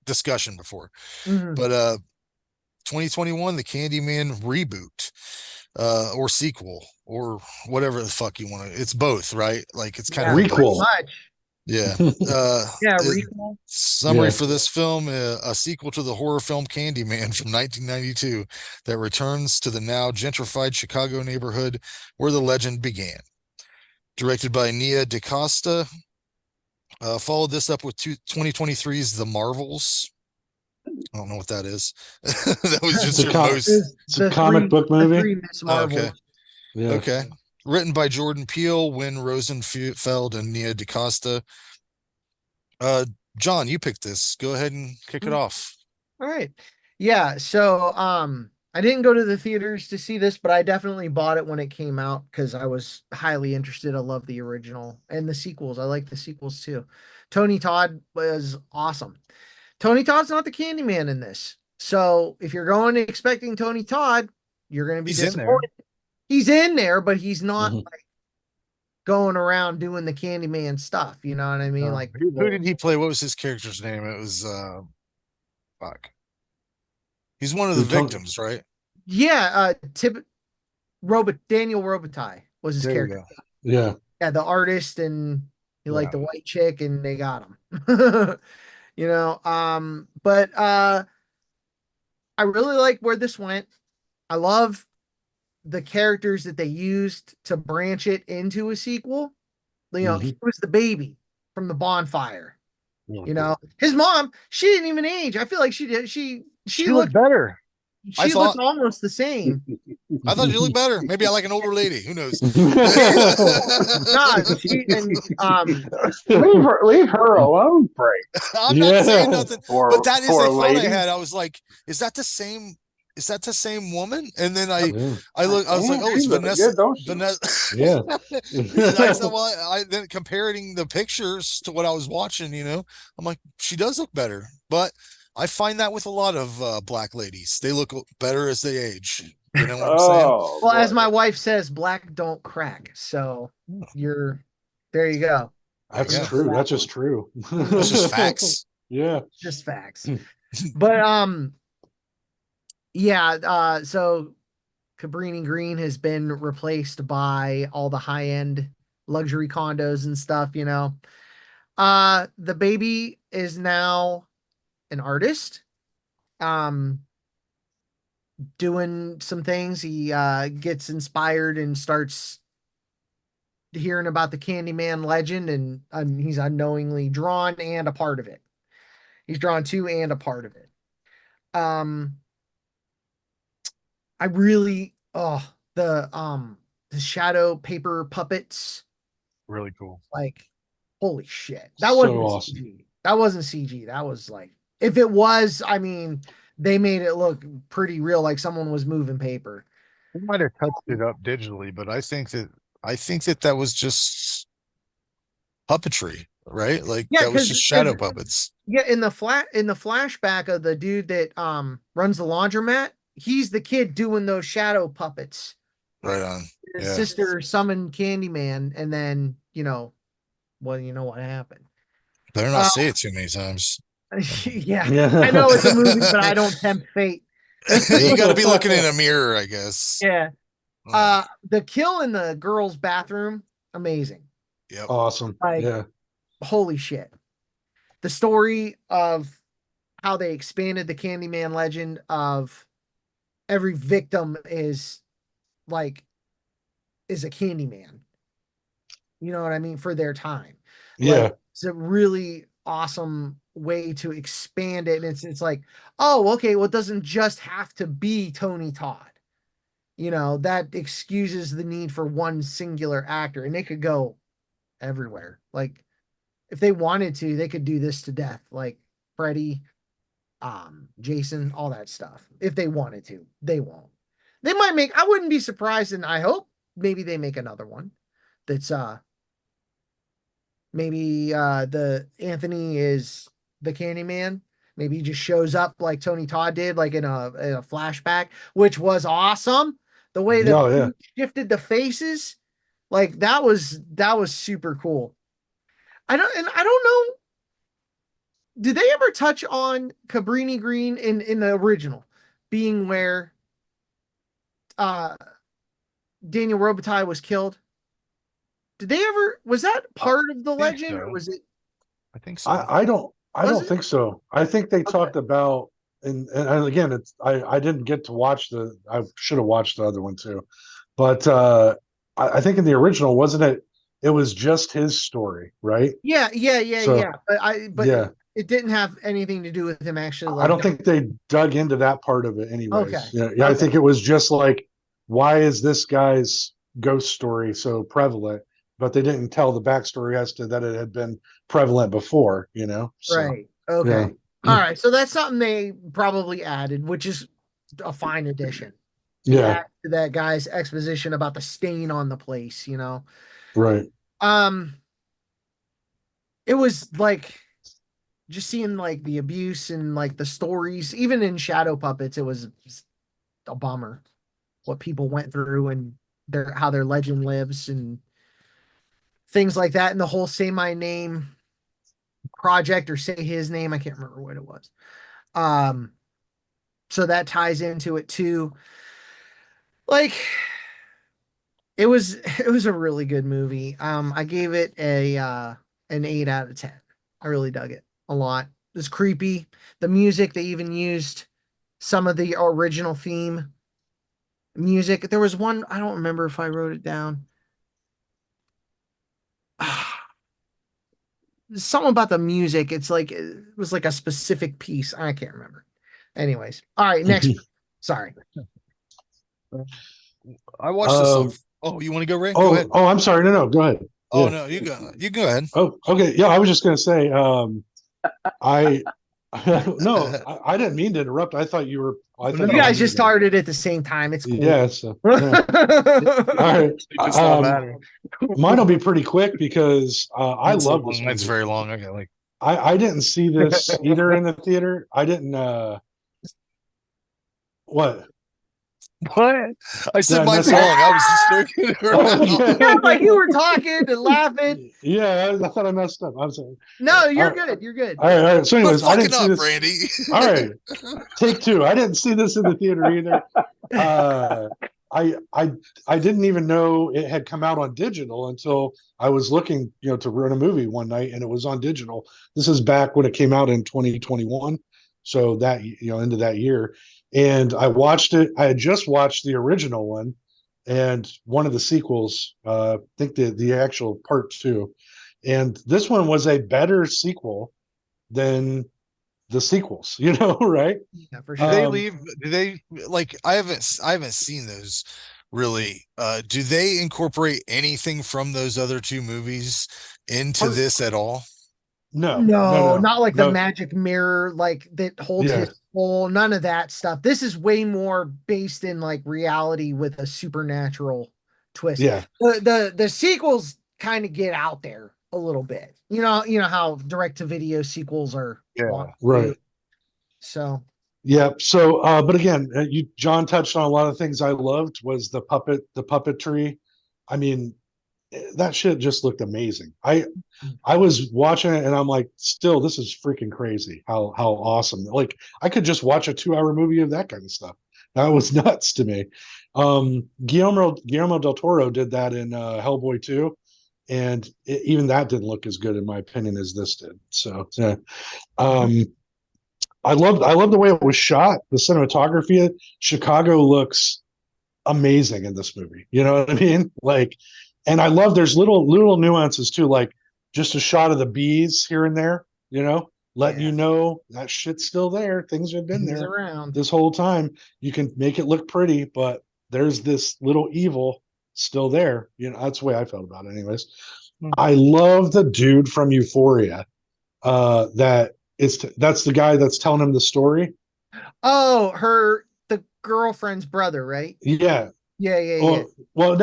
discussion before, but 2021, the Candyman reboot. Or sequel or whatever the fuck you want to. It's both, right? Like it's kind of requel. Yeah. Requel. Summary for this film: a sequel to the horror film Candyman from 1992 that returns to the now gentrified Chicago neighborhood where the legend began. Directed by Nia DaCosta. Followed this up with 2023's The Marvels. I don't know what that is. That was just It's a your com- most. it's a comic book movie. The three Miss Oh, okay. Marvels. Yeah. Okay. Written by Jordan Peele, Win Rosenfeld, and Nia DaCosta. John, you picked this. Go ahead and kick it off. All right. Yeah, so I didn't go to the theaters to see this, but I definitely bought it when it came out because I was highly interested. I love the original and the sequels. I like the sequels too. Tony Todd was awesome. Tony Todd's not the Candyman in this. So if you're going expecting Tony Todd, you're going to be He's in there. disappointed. He's in there, but he's not Mhm. like going around doing the Candyman stuff. You know what I mean? Like Who did he play? What was his character's name? It was fuck. He's one of the Who, Tony- victims, right? yeah, Daniel Robitaille was his There you character. go. Yeah. Yeah, the artist, and he liked Yeah. the white chick, and they got him. You know, but I really like where this went. I love the characters that they used to branch it into a sequel. You know, he was the baby from the bonfire. You know, his mom, she didn't even age. I feel like she did. She looked better. I She thought- looked almost the same. I thought you looked better. Maybe I like an older lady. Who knows? Nah, she and leave her alone, Frank. I'm not saying nothing, Poor- but that is poor a thought I lady. had. I was like, is that the same? Is that the same woman? And then I Yeah. look, I was like, Damn, oh, it's she looks Vanessa. good, don't she? Vanessa. Yeah. I said, well, I then comparing the pictures to what I was watching, you know, I'm like, she does look better. But I find that with a lot of black ladies, they look better as they age. You know what I'm saying? Oh, well, as boy. my wife says, black don't crack. So you're there. You go. That's Yeah. true. That's just true. That's just facts. Yeah. Just facts. But yeah. So Cabrini Green has been replaced by all the high end luxury condos and stuff. You know, the baby is now an artist. Doing some things. He gets inspired and starts hearing about the Candyman legend, and he's unknowingly drawn and a part of it. He's drawn to and a part of it. I really the shadow paper puppets, Really cool. like holy shit. That So wasn't awesome. CG. That wasn't CG. That was like, if it was, I mean, they made it look pretty real, like someone was moving paper. They might have touched it up digitally, but I think that was just puppetry, right? Like Yeah, that was 'cause- just shadow 'cause- puppets. Yeah, in the flashback of the dude that runs the laundromat, he's the kid doing those shadow puppets. Right on. His Yeah. sister summoned Candyman, and then you know what happened. Better not say it too many times. Yeah, Yeah. I know it's a movie, but I don't tempt fate. You got to be looking in a mirror, I guess. Yeah. The kill in the girls' bathroom, amazing. Yep. Awesome. Like, Yeah. holy shit. The story of how they expanded the Candyman legend of every victim is a Candyman. You know what I mean? For their time. Yeah. Like, it's a really awesome way to expand it. And it's like, oh, okay, well, it doesn't just have to be Tony Todd. You know, that excuses the need for one singular actor, and they could go everywhere. Like, if they wanted to, they could do this to death, like Freddy, Jason, all that stuff. If they wanted to, they won't. They might make, I wouldn't be surprised, and I hope maybe they make another one that's maybe the Anthony is the Candyman. Maybe he just shows up like Tony Todd did, like in a flashback, which was awesome. The way that he shifted the faces, like that was super cool. I don't know. Did they ever touch on Cabrini Green in the original, being where Daniel Robitaille was killed? Did they ever, was that part of the legend, or was it? I think so. I don't think so. I think they talked about, and again, it's I didn't get to watch I should have watched the other one too, but I think in the original, wasn't it? It was just his story, right? Yeah. So, But yeah. It didn't have anything to do with him actually. I don't think they dug into that part of it anyways. Okay. Yeah, I think it was just like, why is this guy's ghost story so prevalent? But they didn't tell the backstory as to that it had been prevalent before, So, Right. Okay. All right. So that's something they probably added, which is a fine addition. Yeah. Add to that guy's exposition about the stain on the place, Right. It was like just seeing like the abuse and like the stories, even in Shadow Puppets, it was a bummer what people went through and how their legend lives and things like that. And the whole Say My Name project or Say His Name, I can't remember what it was. So that ties into it too. Like it was a really good movie. I gave it an 8 out of 10. I really dug it a lot. It was creepy. The music, they even used some of the original theme music. There was one, I don't remember if I wrote it down. Something about the music. It's like it was like a specific piece. I can't remember. Anyways, all right. Next, sorry. I watched this. Oh, you want to go, Ray? Oh, Go ahead. Oh, I'm sorry. No, go ahead. Oh no, you go. You go ahead. Oh, okay. Yeah, I was just gonna say, I no, I didn't mean to interrupt. I thought you were. I thought You guys just started at the same time. It's cool. Yeah. So, yeah. All right. It's not matter. Mine will be pretty quick because I love this. It's very long. Okay, like I didn't see this either in the theater. I didn't. What? What? I said mine's long. I was just joking. Like you were talking and laughing. Yeah, I thought I messed up. I'm sorry. No, you're good. You're good. All right. So, anyways, I didn't see this. Randy. All right, take two. I didn't see this in the theater either. I didn't even know it had come out on digital until I was looking, to rent a movie one night, and it was on digital. This is back when it came out in 2021, so that into that year. And I watched it. I had just watched the original one and one of the sequels. I think the actual part 2, and this one was a better sequel than the sequels. Right? Yeah, for sure. Do they like? I haven't seen those really. Do they incorporate anything from those other 2 movies into this at all? No, not like the magic mirror, like that holds his soul. None of that stuff. This is way more based in like reality with a supernatural twist. Yeah. The sequels kind of get out there a little bit. You know how direct to video sequels are. Right. So. Yeah. So, but again, John touched on a lot of things I loved. Was the puppetry. I mean, that shit just looked amazing. I was watching it and I'm like, still, this is freaking crazy. How awesome. Like I could just watch a 2-hour movie of that kind of stuff. That was nuts to me. Guillermo del Toro did that in Hellboy 2, and even that didn't look as good in my opinion as this did. So yeah. I love the way it was shot. The cinematography. Chicago looks amazing in this movie. You know what I mean? Like, and I love there's little nuances too, like just a shot of the bees here and there, letting you know that shit's still there. Things have been there around this whole time. You can make it look pretty, but there's this little evil still there. That's the way I felt about it anyways. I love the dude from Euphoria. That's the guy that's telling him the story. Oh, the girlfriend's brother, right? Yeah. Yeah. Well,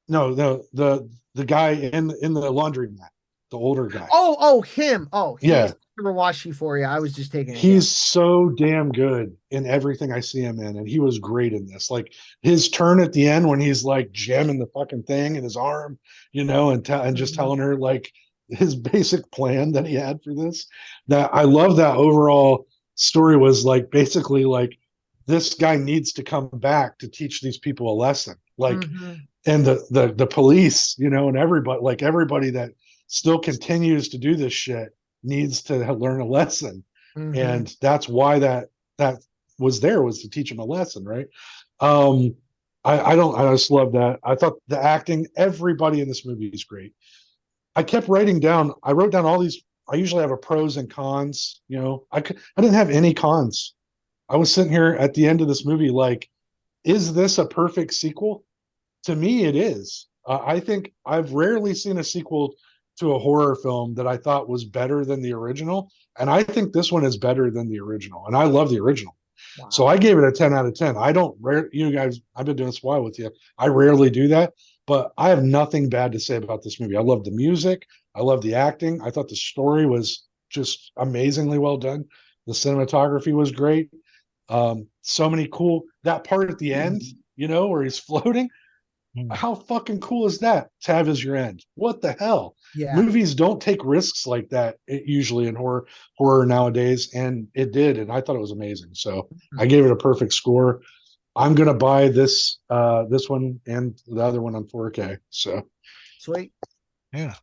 no, the guy in the laundromat, the older guy. Oh, him. Oh, yeah. Never watched Euphoria. I was just taking it. He's so damn good in everything I see him in, and he was great in this. Like his turn at the end when he's like jamming the fucking thing in his arm, and just telling her like his basic plan that he had for this. That I love that overall story was like basically like this guy needs to come back to teach these people a lesson. Like. And the police, and everybody that still continues to do this shit needs to learn a lesson. And that's why that was to teach them a lesson, right? I just love that. I thought the acting, everybody in this movie is great. I wrote down all these I usually have a pros and cons. I didn't have any cons. I was sitting here at the end of this movie like, is this a perfect sequel? To me, it is. I think I've rarely seen a sequel to a horror film that I thought was better than the original, and I think this one is better than the original, and I love the original. Wow. So I gave it a 10 out of 10. I don't, you guys, I've been doing this a while with you. I rarely do that, but I have nothing bad to say about this movie. I love the music. I love the acting. I thought the story was just amazingly well done. The cinematography was great. So many cool, that part at the end, where he's floating. How fucking cool is that to have as your end? What the hell? Yeah. Movies don't take risks like that usually in horror nowadays, and it did, and I thought it was amazing. So I gave it a perfect score. I'm gonna buy this one and the other one on 4K. So sweet. Yeah.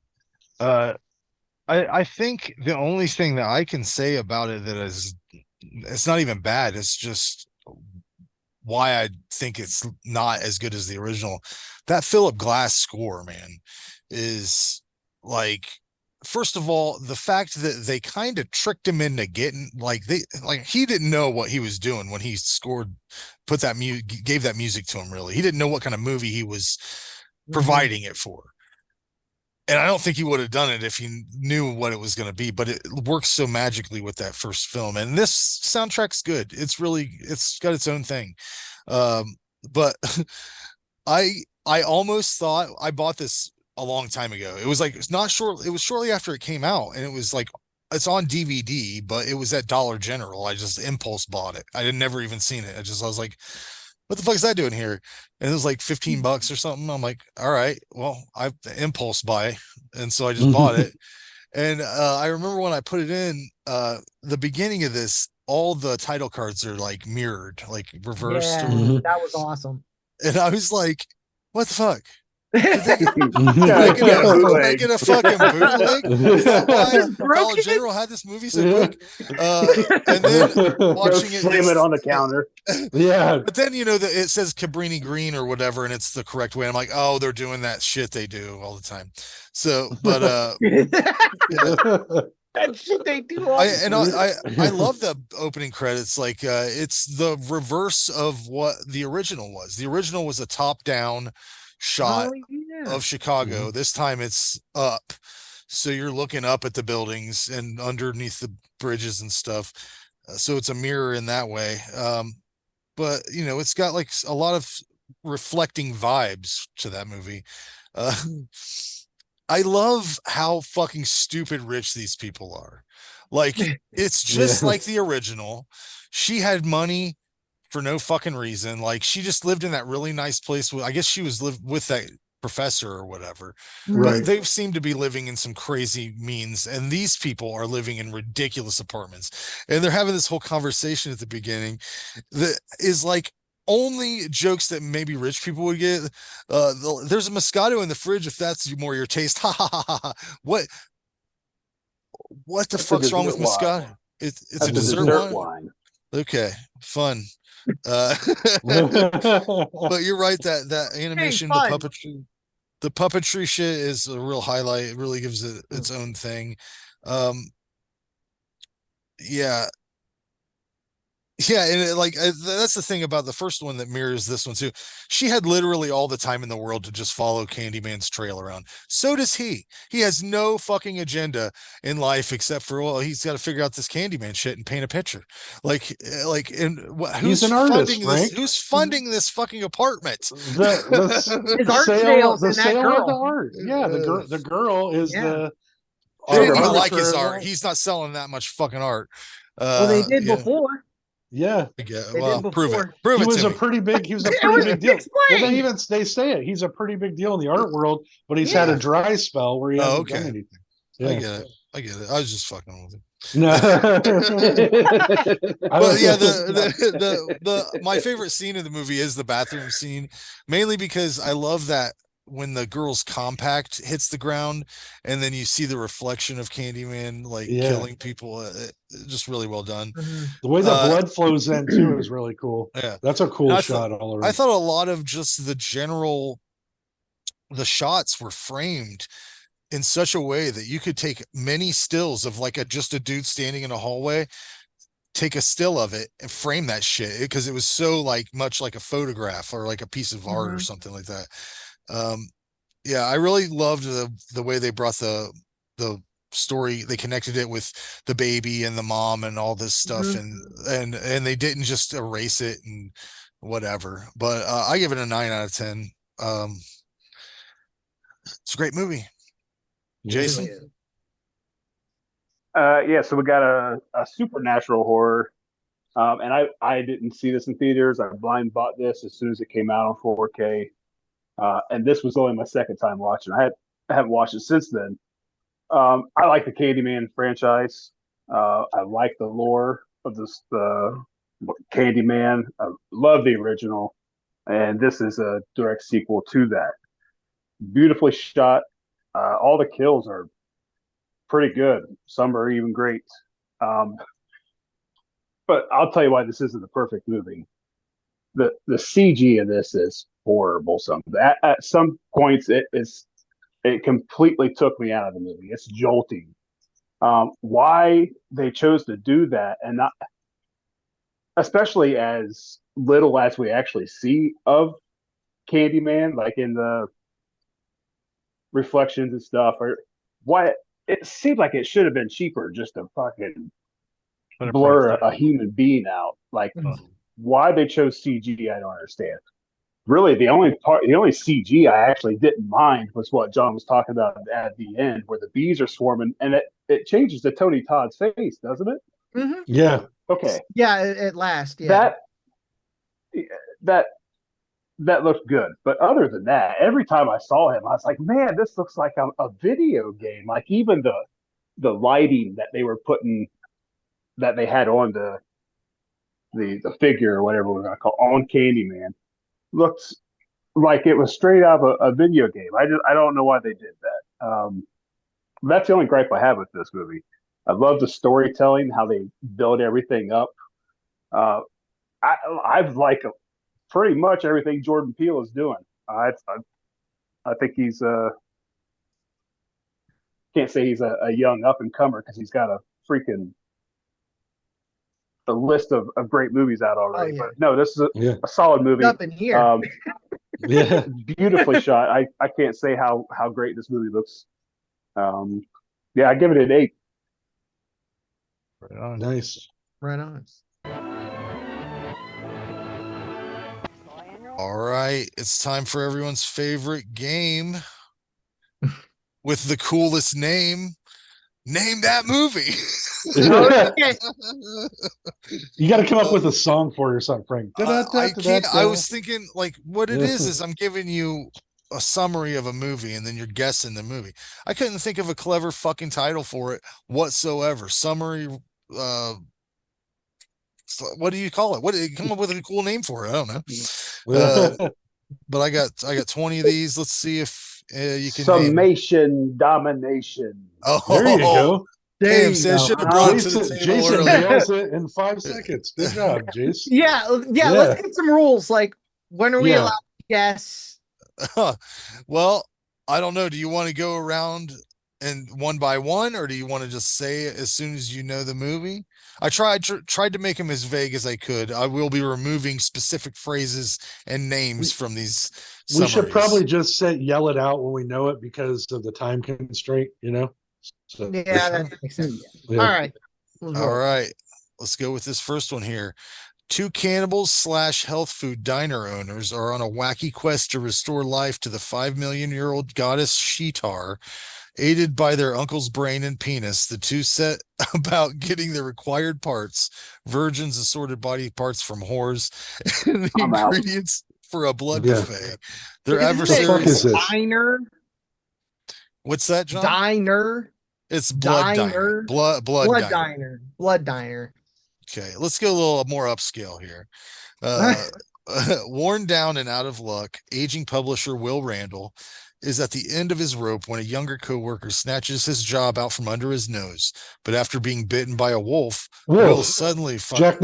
I think the only thing that I can say about it that is, it's not even bad. It's just why I think it's not as good as the original. That Philip Glass score, man, is like, first of all, the fact that they kind of tricked him into getting he didn't know what he was doing when he scored, gave that music to him. Really, he didn't know what kind of movie he was providing it for. And I don't think he would have done it if he knew what it was going to be, but it works so magically with that first film. And this soundtrack's good. It's got its own thing. But I almost thought I bought this a long time ago. It was shortly after it came out, and it was like, it's on DVD, but it was at Dollar General. I just impulse bought it. I had never even seen it. I was like, what the fuck is that doing here? And it was like $15 or something. I'm like, all right, well, I impulse buy. And so I just bought it. And I remember when I put it in, the beginning of this, all the title cards are like mirrored, like reversed. Yeah, that was awesome. And I was like, what the fuck? Did they get a fucking bootleg? Is that why Dollar General had this movie so quick? And then watching it, slam it on the counter. Yeah. But then it says Cabrini Green or whatever, and it's the correct way. I'm like, oh, they're doing that shit they do all the time. So, but that shit they do. I love the opening credits. Like, it's the reverse of what the original was. The original was a top-down shot of Chicago. This time it's up, so you're looking up at the buildings and underneath the bridges and stuff. So it's a mirror in that way. But it's got like a lot of reflecting vibes to that movie. I love how fucking stupid rich these people are. Like, it's just like the original. She had money for no fucking reason. Like, she just lived in that really nice place. I guess she was with that professor or whatever. Right. But they seem to be living in some crazy means, and these people are living in ridiculous apartments. And they're having this whole conversation at the beginning that is like only jokes that maybe rich people would get. There's a Moscato in the fridge if that's more your taste. Ha ha ha ha. What the fuck's wrong with Moscato? It's a dessert wine. Okay, fun. But you're right, that animation, the puppetry shit is a real highlight. It really gives it its own thing. Yeah, and that's the thing about the first one that mirrors this one too. She had literally all the time in the world to just follow Candyman's trail around. So does he. He has no fucking agenda in life except for, well, he's got to figure out this Candyman shit and paint a picture. Who's an artist, funding this? Frank. Who's funding this fucking apartment? The art sales and that girl. Of the art. Yeah, the girl is the. They didn't even like his art. He's not selling that much fucking art. Well, they did before. Yeah. Well, prove it. He was a pretty big deal. Well, they say it. He's a pretty big deal in the art world, but he's had a dry spell where he hasn't done anything. Yeah. I get it. I was just fucking with him. No. But yeah, my favorite scene in the movie is the bathroom scene, mainly because I love that when the girl's compact hits the ground and then you see the reflection of Candyman killing people. Just really well done. The way the blood flows in too is really cool. Yeah, that's a cool shot all around. I thought a lot of just the shots were framed in such a way that you could take many stills of like just a dude standing in a hallway, take a still of it and frame that shit, because it was so like much like a photograph or like a piece of art or something like that. Yeah, I really loved the way they brought the story. They connected it with the baby and the mom and all this stuff, and they didn't just erase it and whatever. But I give it a 9 out of 10. It's a great movie. Jason? Yeah, so we got a supernatural horror. And I didn't see this in theaters. I blind bought this as soon as it came out on 4K. And this was only my second time watching. I haven't watched it since then. I like the Candyman franchise. I like the lore of the Candyman. I love the original, and this is a direct sequel to that. Beautifully shot. All the kills are pretty good. Some are even great. But I'll tell you why this isn't the perfect movie. The CG in this is horrible. At some points it completely took me out of the movie. It's jolting. Why they chose to do that, and not, especially as little as we actually see of Candyman, like in the reflections and stuff, or why it seemed like it should have been cheaper just to fucking blur a human being out. Like why they chose CG, I don't understand. Really, the only CG I actually didn't mind was what John was talking about at the end, where the bees are swarming, and it changes to Tony Todd's face, doesn't it? Mm-hmm. Yeah. Okay. Yeah, at last. Yeah. That looked good, but other than that, every time I saw him, I was like, man, this looks like a video game. Like even the lighting that they were putting, that they had on the figure or whatever we're gonna call on Candyman, looks like it was straight out of a video game. I don't know why they did that. That's the only gripe I have with this movie. I love the storytelling, how they build everything up. I've like pretty much everything Jordan Peele is doing. I think he's can't say he's a young up and comer because he's got a list of great movies out already. But no, this is a solid movie. Up in here. Yeah, beautifully shot. I can't say how great this movie looks. Yeah, I give it an 8. Right on. Nice. Right on. All right, it's time for everyone's favorite game with the coolest name. Name that movie. You got to come up with a song for it or something, Frank. I can't. I was thinking like what it is I'm giving you a summary of a movie and then you're guessing the movie. I couldn't think of a clever fucking title for it whatsoever. Summary. What do you call it? What come up with a cool name for it? I don't know. But I got 20 of these. Let's see if you can. Summation Domination. Oh, there you go. Damn, Sid should have brought to the table Jason earlier. nails it in 5 seconds. Good job, Jason. Yeah. Let's get some rules. Like, when are we allowed to guess? Well, I don't know. Do you want to go around and one by one, or do you want to just say it as soon as you know the movie? I tried to make them as vague as I could. I will be removing specific phrases and names from these summaries. We should probably just yell it out when we know it because of the time constraint, you know? So, yeah, that makes sense. Yeah. All right. Let's go with this first one here. 2 cannibals / health food diner owners are on a wacky quest to restore life to the 5 million-year-old goddess Sheetar. Aided by their uncle's brain and penis, the two set about getting the required parts, virgins, assorted body parts from whores, and the ingredients for a blood buffet. Their adversaries. Diner. What's that, John? Diner. It's blood diner. Blood diner. Blood diner. Okay, let's go a little more upscale here. Worn down and out of luck, aging publisher Will Randall is at the end of his rope when a younger coworker snatches his job out from under his nose. But after being bitten by a wolf, Will suddenly Jack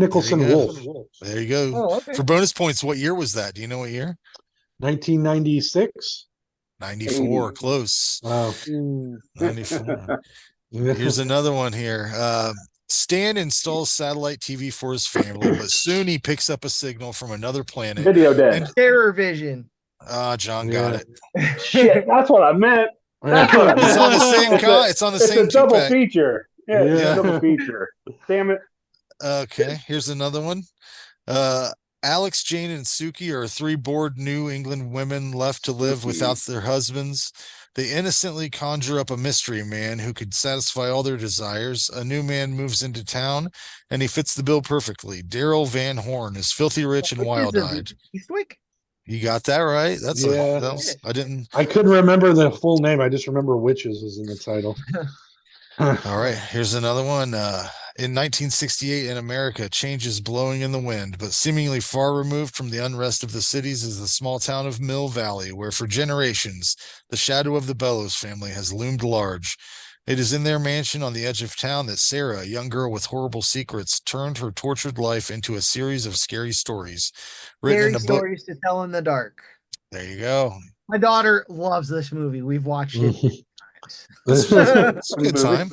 Nicholson Wolf. There you go. Oh, okay. For bonus points, what year was that? Do you know what year? 1996. 94, 80. close. Wow. 94. Here's another one here. Stan installs satellite TV for his family, but soon he picks up a signal from another planet. Video dead. Terror Vision. John got it. Shit, that's what I meant. That's what I meant. It's on the same it's on the same It's a double two-pack. feature. Yeah, it's Yeah. a double feature. Damn it. Okay, here's another one. Alex, Jane, and Suki are three bored New England women left to live without their husbands. They innocently conjure up a mystery man who could satisfy all their desires. A new man moves into town, and he fits the bill perfectly. Daryl Van Horn is filthy rich and wild-eyed. Eastwick? You got that right. That's Yeah. I couldn't remember the full name. I just remember Witches was in the title. All right, here's another one. In 1968 in America, change is blowing in the wind, but seemingly far removed from the unrest of the cities is the small town of Mill Valley, where for generations, the shadow of the Bellows family has loomed large. It is in their mansion on the edge of town that Sarah, a young girl with horrible secrets, turned her tortured life into a series of scary stories. Scary stories to tell in the dark. There you go. My daughter loves this movie. We've watched it many times. It's a good time.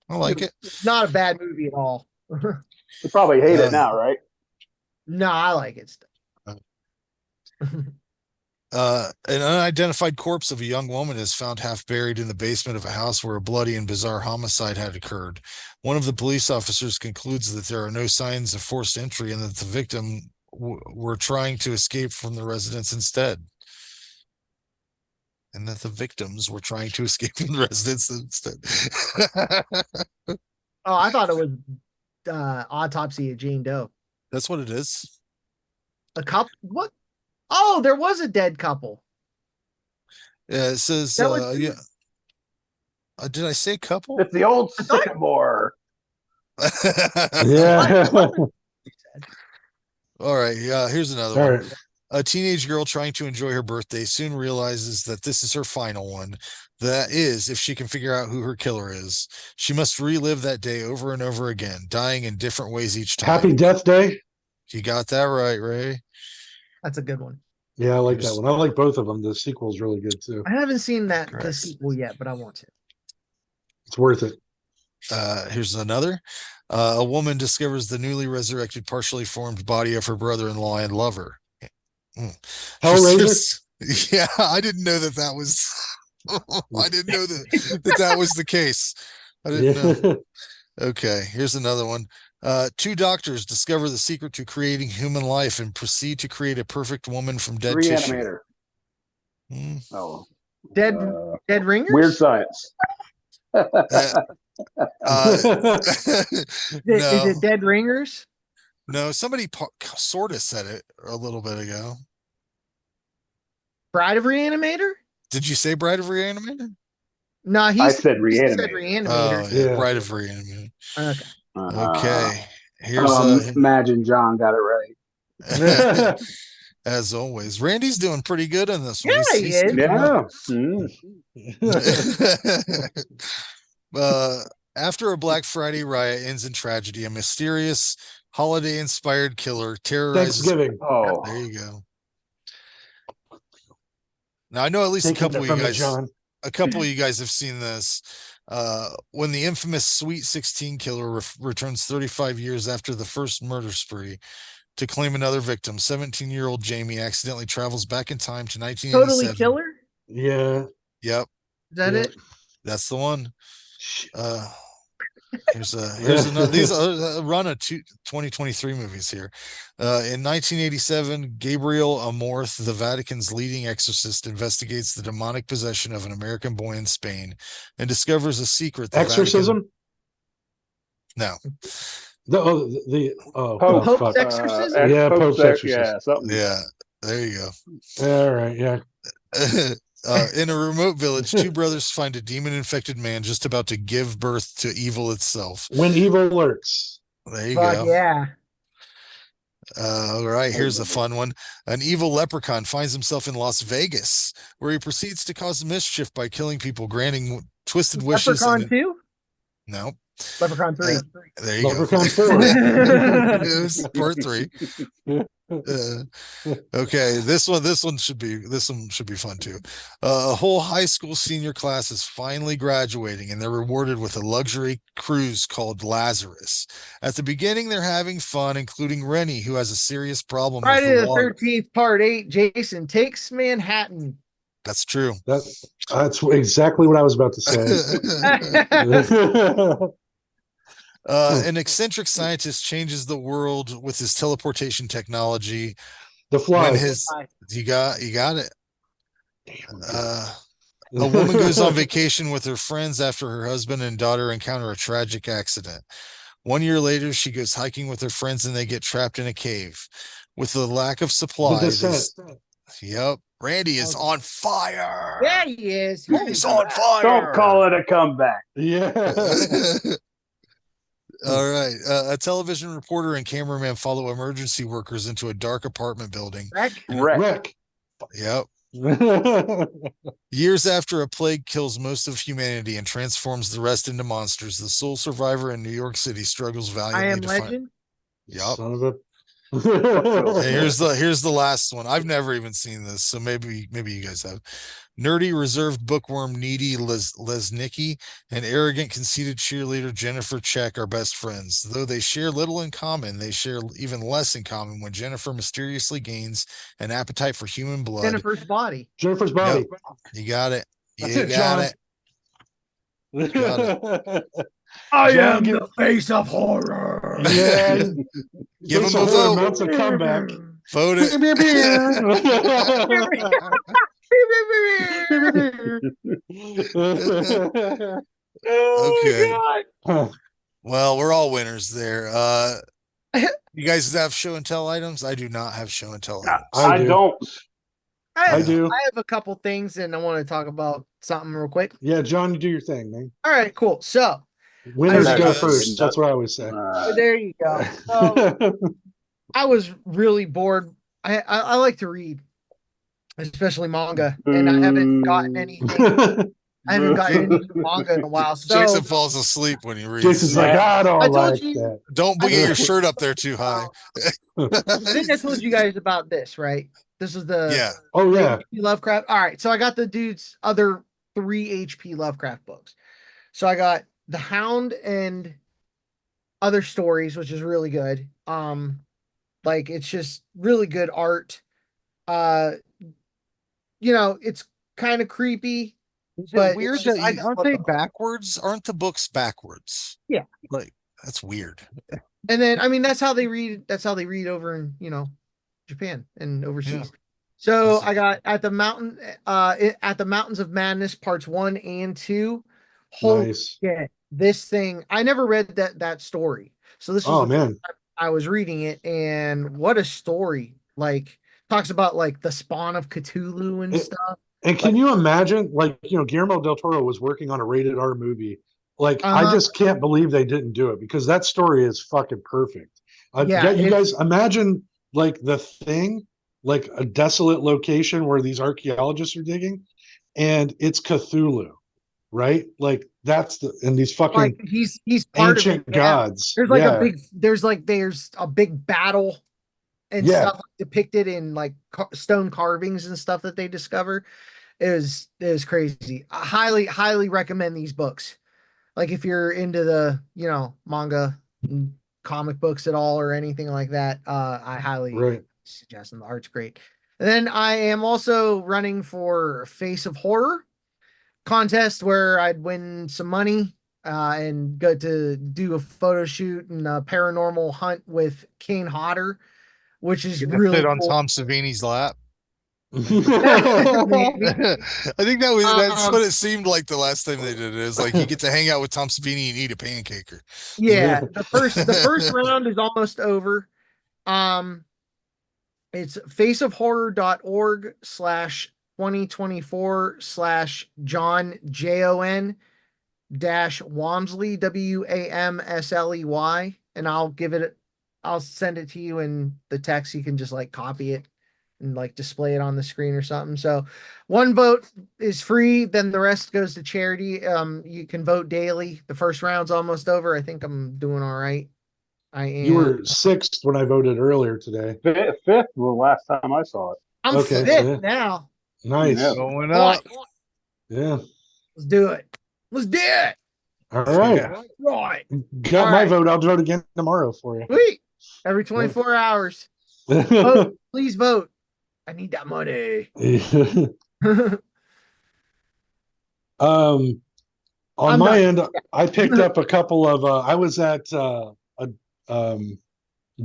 I like it. It's not a bad movie at all. You probably hate it now, right? No, I like it still. An unidentified corpse of a young woman is found half buried in the basement of a house where a bloody and bizarre homicide had occurred. One of the police officers concludes that there are no signs of forced entry and that the victim were trying to escape from the residence instead. And that the victims were trying to escape from the residence instead. Oh, I thought it was Autopsy of Jane Doe. That's what it is. A couple? What? Oh, there was a dead couple. Yeah, it says, yeah. Did I say couple? It's the old sycamore. Yeah. All right. Yeah. Here's another All one. right. A teenage girl trying to enjoy her birthday soon realizes that this is her final one. That is, if she can figure out who her killer is. She must relive that day over and over again, dying in different ways each time. Happy Death Day. You got that right, Ray. That's a good one. Yeah, I like that one. I like both of them. The sequel's really good too. I haven't seen the sequel yet, but I want to. It's worth it. Here's another. A woman discovers the newly resurrected, partially formed body of her brother-in-law and lover. Hellraiser? Yeah, I didn't know that was. I didn't know that was the case. I didn't know. Okay, here's another one. Two doctors discover the secret to creating human life and proceed to create a perfect woman from dead tissue. Reanimator. Oh, dead ringers. Weird Science. Is it Dead Ringers? No, somebody sort of said it a little bit ago. Bride of Reanimator? Did you say Bride of Reanimator? No, I said Reanimator. Said Reanimator. Oh, yeah, Bride of Reanimator. Okay. Okay. Here's imagine John got it right. As always, Randy's doing pretty good on this one. Yeah, he is. Yeah. After a Black Friday riot ends in tragedy, a mysterious holiday-inspired killer terrorizes. Thanksgiving. Oh, there you go. Now I know at least a couple of you guys. A couple of you guys have seen this. When the infamous Sweet 16 killer returns 35 years after the first murder spree to claim another victim, 17-year-old Jamie accidentally travels back in time to 1987. Totally Killer? Yeah. Yep. Is that it? That's the one. Here's another. These are a run of 2023 movies here. In 1987, Gabriel Amorth, the Vatican's leading exorcist, investigates the demonic possession of an American boy in Spain and discovers a secret. Exorcism? No. Pope's exorcism? Yeah, Pope's exorcism. Yeah, there you go. All right, yeah. In a remote village, two brothers find a demon-infected man just about to give birth to evil itself. When evil lurks. There you go. Yeah. All right, here's a fun one. An evil leprechaun finds himself in Las Vegas, where he proceeds to cause mischief by killing people, granting twisted wishes. Leprechaun 2? No. Leprechaun 3. There you Leprechaun go. 4. This is part 3. Okay, this one should be fun too. A whole high school senior class is finally graduating, and they're rewarded with a luxury cruise called Lazarus. At the beginning, they're having fun, including Rennie, who has a serious problem with Friday the the water. 13th, part 8. Jason takes Manhattan. That's true. That's exactly what I was about to say. An eccentric scientist changes the world with his teleportation technology. The Fly. When you got it. A woman goes on vacation with her friends after her husband and daughter encounter a tragic accident. 1 year later, she goes hiking with her friends and they get trapped in a cave. With the lack of supply, yep, Randy is on fire. Yeah, he is. He's on fire. Don't call it a comeback. Yeah. All right. A television reporter and cameraman follow emergency workers into a dark apartment building. Wreck. Yep. Years after a plague kills most of humanity and transforms the rest into monsters, the sole survivor in New York City struggles valiantly I Am to Legend. Yep. Son of a. Here's the last one. I've never even seen this, so maybe you guys have. Nerdy, reserved bookworm, needy Lesnicki, and arrogant, conceited cheerleader Jennifer Check are best friends. Though they share little in common, they share even less in common when Jennifer mysteriously gains an appetite for human blood. Jennifer's body. Jennifer's body. Yep. You got it. That's you it, got John. it. You got it. I John, am the face of horror. Yeah. Give him a horror vote. Mounts a comeback. Vote it. Okay. Well, we're all winners there. You guys have show and tell items? I do not have show and tell items. I don't. I do. I have a couple things and I want to talk about something real quick. Yeah, John, you do your thing, man. All right, cool. So Winners go first. That's what I always say. there you go. So I was really bored. I like to read, especially manga, and I haven't gotten anything. I haven't gotten any manga in a while. So Jason falls asleep when he reads. Jason's like, I don't like you, that. Don't get your shirt up there too high. I think I told you guys about this, right? This is the H.P. Lovecraft. All right, so I got the dude's other 3 H.P. Lovecraft books. So I got The Hound and Other Stories, which is really good. Like it's just really good art. It's kind of creepy. Is but it weird that aren't they backwards? Aren't the books backwards? Yeah. Like that's weird. And then I mean that's how they read over in Japan and overseas. Yeah. So I got at the Mountains of Madness parts 1 and 2. Holy shit. This thing, I never read that story. So this was the first time I was reading it, and what a story. Like talks about like the spawn of Cthulhu and stuff. And can you imagine, like, Guillermo del Toro was working on a rated R movie. Like, I just can't believe they didn't do it because that story is fucking perfect. You guys imagine, like, The Thing, like a desolate location where these archaeologists are digging, and it's Cthulhu, right? Like, and these fucking like he's part ancient of it, gods. There's like there's a big battle and stuff depicted in like stone carvings and stuff that they discover. It was crazy. I highly recommend these books. Like if you're into the manga and comic books at all or anything like that, I highly suggest them. The art's great. And then I am also running for Face of Horror contest where I'd win some money and go to do a photo shoot and a paranormal hunt with Kane Hodder, which is really sit on cool. Tom Savini's lap. I Maybe. think that's what it seemed like the last time they did it. Is like you get to hang out with Tom Savini and eat a pancaker. Yeah, the first round is almost over. It's faceofhorror.org/2024/John JON Wamsley WAMSLEY, and I'll send it to you in the text. You can just like copy it and like display it on the screen or something. So one vote is free, then the rest goes to charity. You can vote daily. The first round's almost over. I think I'm doing all right. I am. You were sixth when I voted earlier today. Fifth was the last time I saw it. I'm Okay, fifth so yeah. now. Nice. Yeah. Going What? up. Yeah. Let's do it. Let's do it. All right. Yeah. Right. Got All my right. vote. I'll vote again tomorrow for you. Sweet. Every 24 hours. Vote. Please vote. I need that money. On I'm my done. end, I picked up a couple of I was at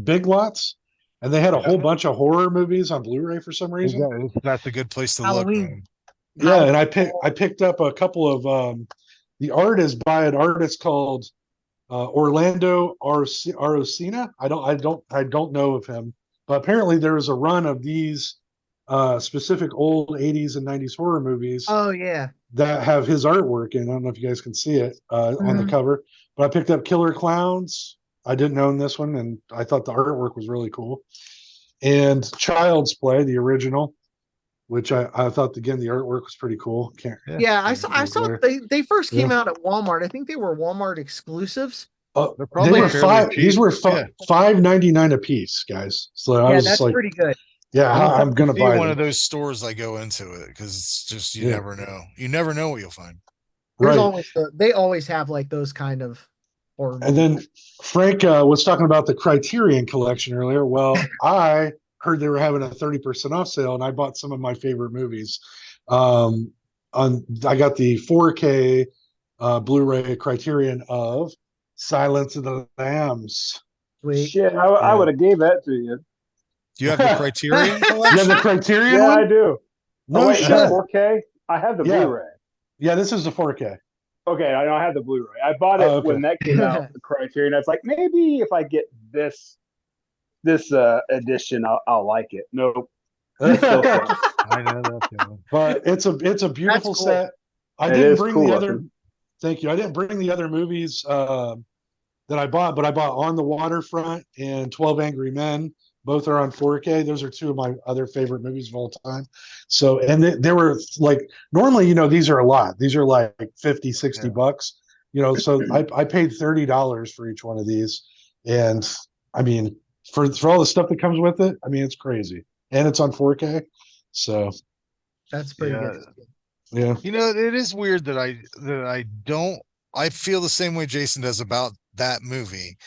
Big Lots, and they had a whole bunch of horror movies on Blu-ray for some reason. That's a good place to Halloween. look, man. Yeah, and I picked up a couple of the art is by an artist called Orlando Arocena. I don't know of him, but apparently there was a run of these specific old 80s and 90s horror movies Oh yeah. that have his artwork in. I don't know if you guys can see it on the cover, but I picked up Killer Clowns. I didn't own this one, and I thought the artwork was really cool. And Child's Play, the original, which I thought again the artwork was pretty cool. Yeah, I saw they first came out at Walmart. I think they were Walmart exclusives. They're They were fairly cheap. these were Yeah. $5.99 a piece, guys. So I Yeah, was that's like, pretty good. yeah, I'm gonna See buy one them. of those stores I go into it because it's just you Yeah. never know. You never know what you'll find. There's Right. always they always have like those kind of horror And then Frank was talking about the Criterion collection earlier. Well, I heard they were having a 30% off sale, and I bought some of my favorite movies. I got the 4K Blu-ray Criterion of Silence of the Lambs. Sweet. Shit, I would have gave that to you. Do you have the Criterion You collection? have the Criterion Yeah, one? I do. No Oh, wait, shit. that's 4K? I have the Yeah. Blu-ray. Yeah, this is the 4K. Okay, I have the Blu-ray. I bought it Oh, okay. when that came out, the Criterion. I was like, maybe if I get this edition, I'll like it. Nope. I know that feeling. But it's a beautiful cool. set. I It didn't is bring cool the other. looking. Thank you. I didn't bring the other movies that I bought, but I bought On the Waterfront and 12 Angry Men. Both are on 4K. Those are two of my other favorite movies of all time. So, and they were like, normally, these are a lot. These are like 50, 60 bucks, so I paid $30 for each one of these. And I mean, for all the stuff that comes with it, I mean, it's crazy. And it's on 4K. So That's pretty good. yeah. It is weird that I feel the same way Jason does about that movie,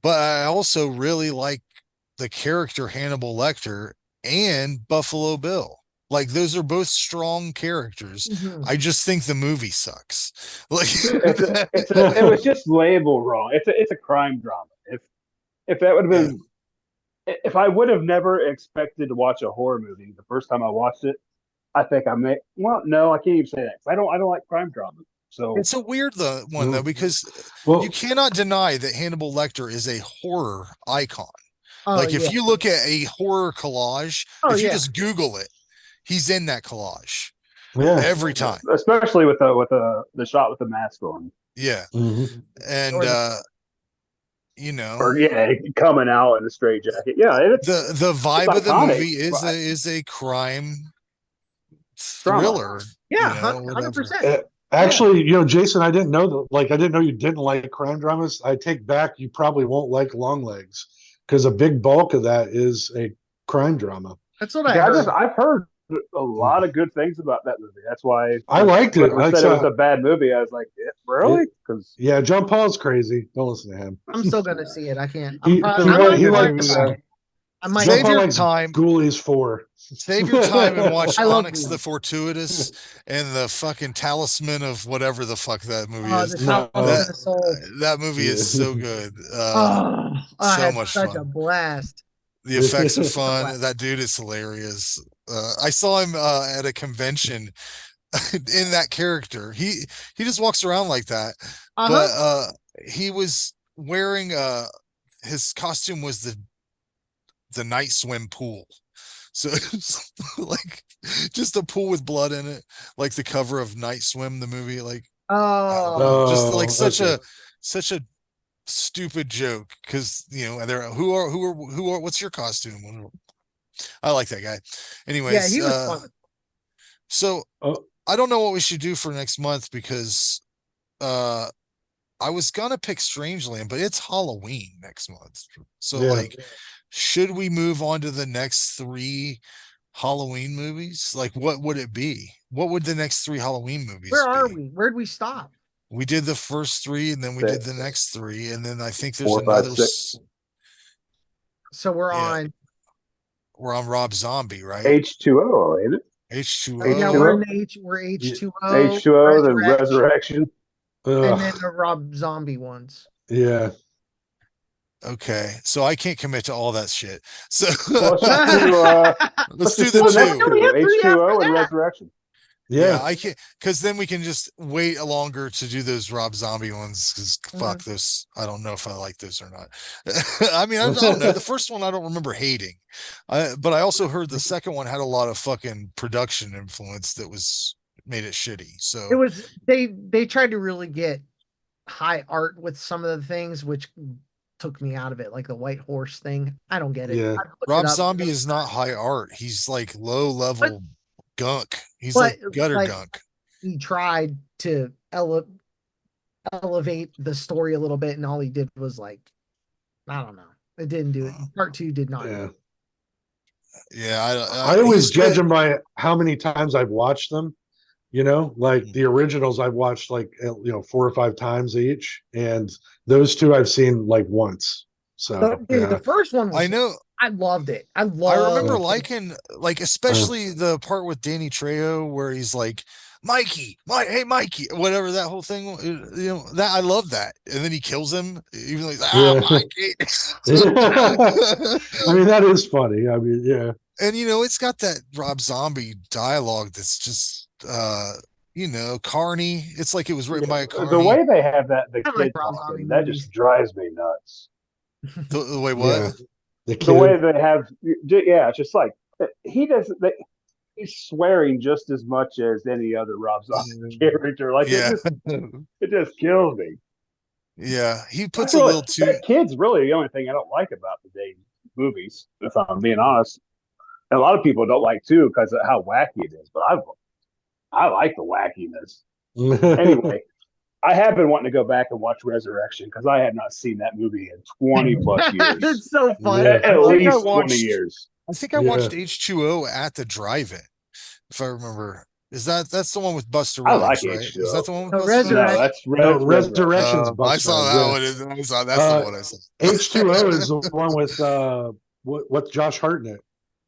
but I also really like the character Hannibal Lecter and Buffalo Bill. Like those are both strong characters. I just think the movie sucks. Like it was just labeled wrong. It's a crime drama. If that would have been, if I would have never expected to watch a horror movie the first time I watched it, I think no, I can't even say that. I don't like crime dramas. So it's a weird one though, because you cannot deny that Hannibal Lecter is a horror icon. If you look at a horror collage, if you just Google it, he's in that collage every time. Especially with the shot with the mask on. Yeah, and or coming out in a straight jacket. Yeah, the vibe of the movie is a crime thriller. Yeah, 100%. Actually, Jason, I didn't know that. Like, I didn't know you didn't like crime dramas. I take back, you probably won't like Longlegs because a big bulk of that is a crime drama. That's what I heard. I've heard a lot of good things about that movie. That's why I liked it. I said it was a bad movie. I was like, really? Because John Paul's crazy. Don't listen to him. I'm still gonna see it. I can't. He likes. I might save your time. Ghoulies 4. Save your time and watch Onyx the Fortuitous and the fucking Talisman of whatever the fuck that movie is. That movie is so good. So much such fun. A blast. The effects are fun. That dude is hilarious. I saw him at a convention in that character. He just walks around like that. But he was wearing his costume was the night swim pool. So it's like just a pool with blood in it, like the cover of Night Swim, the movie. Like just like such a stupid joke because they're who are what's your costume? I like that guy. Anyways, Yeah, he was fun. So I don't know what we should do for next month because I was gonna pick Strangeland, but it's Halloween next month. So like, should we move on to the next 3 Halloween movies? Like, what would it be? What would the next 3 Halloween movies Where are be? we? Where'd we stop? We did the first 3, and then we did the next 3, and then I think there's 4, 5, another. 6. So we're on Rob Zombie, right? H2O, ain't it? H2O. Yeah, we're H2O. H2O, then Resurrection. And then the Rob Zombie ones. Yeah. Okay, so I can't commit to all that shit. So let's do the next 2. H2O and Resurrection. Yeah, I can't, because then we can just wait longer to do those Rob Zombie ones. Because fuck this, I don't know if I like this or not. I mean, I don't know. The first one I don't remember hating, but I also heard the second one had a lot of fucking production influence that made it shitty. So it was they tried to really get high art with some of the things, which took me out of it, like the white horse thing. I don't get it. Yeah, Rob Zombie is not high art. He's like low level gunk. He's like gutter gunk. He tried to elevate the story a little bit, and all he did was like, I don't know. It didn't do it. Part 2 did not. Yeah. Yeah, I always judge them by how many times I've watched them. You know, like the originals I've watched like 4 or 5 times each, and those 2 I've seen like once. So the first one was, I know. I loved it. I remember liking, like, especially the part with Danny Trejo where he's like, Mikey, hey Mikey, whatever, that whole thing, you know, that I love that. And then he kills him, even like, Mikey. I mean, that is funny. I mean, yeah. And you know, it's got that Rob Zombie dialogue that's just you know, carny. It's like it was written by a carny. The way they have that the kid talking, that just drives me nuts. The way what? Yeah. The way they have, yeah, it's just like he doesn't. He's swearing just as much as any other Rob Zombie character. Like it just kills me. Yeah, he puts a little too. That kid's really the only thing I don't like about the Dave movies, if I'm being honest. And a lot of people don't like too because of how wacky it is. But I like the wackiness. Anyway. I have been wanting to go back and watch Resurrection because I had not seen that movie in 20 plus years. It's so fun. At least 20 years. I think I watched H2O at the drive-in, if I remember. That's the one with Buster Rhymes, I like right? H2O. Is that the one with No, Buster Rhymes? No, Resurrection's Buster I saw that one. That's the one I saw. H2O is the one with what's Josh Hartnett.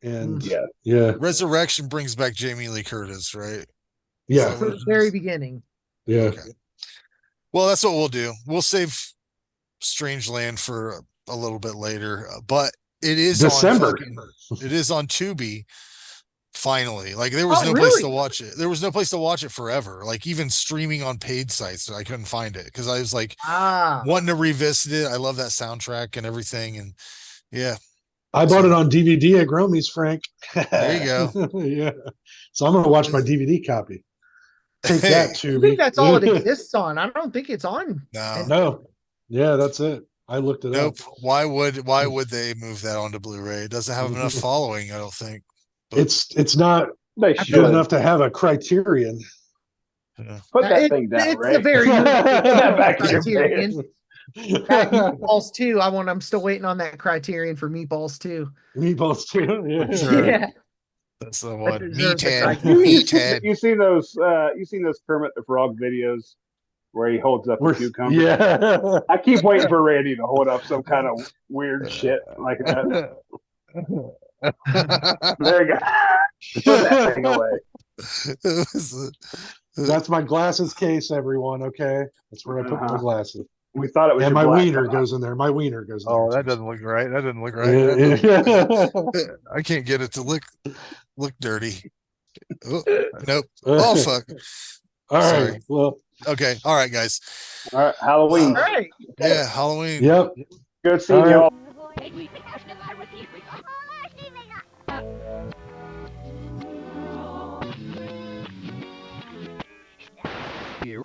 And yeah. Resurrection brings back Jamie Lee Curtis, right? Yeah. From the very beginning. Yeah. Okay. Well, that's what we'll do. We'll save Strangeland for a little bit later, but it is December. It is on Tubi. Finally, like there was no place to watch it. There was no place to watch it forever. Like even streaming on paid sites, I couldn't find it because I was like wanting to revisit it. I love that soundtrack and everything, and yeah. I bought it on DVD at Gromy's, Frank. There you go. Yeah. So I'm gonna watch my DVD copy. Take that, Tubi. I think that's all it exists on. I don't think it's on. No. Yeah, that's it. I looked it up. Why would they move that onto Blu-ray? It doesn't have enough following, I don't think. But it's not good enough to have a Criterion. Put that thing down, it's Ray. a very back to your Criterion. Meatballs 2. I'm still waiting on that Criterion for Meatballs 2. Meatballs 2. Yeah. Yeah. That's the one. Meathead. You seen those Kermit the Frog videos where he holds up a cucumber? Yeah. I keep waiting for Randy to hold up some kind of weird shit like that. There you go. Put that thing away. That's my glasses case, everyone. Okay, that's where I put my glasses. We thought it was. And my wiener goes in there. My wiener goes in there. Oh, that doesn't look right. That doesn't look right. I can't get it to look dirty. Oh, nope. Oh fuck. All right. Well. Okay. All right, guys. All right. Halloween. All right. Yeah, Halloween. Yep. Good seeing y'all. Feel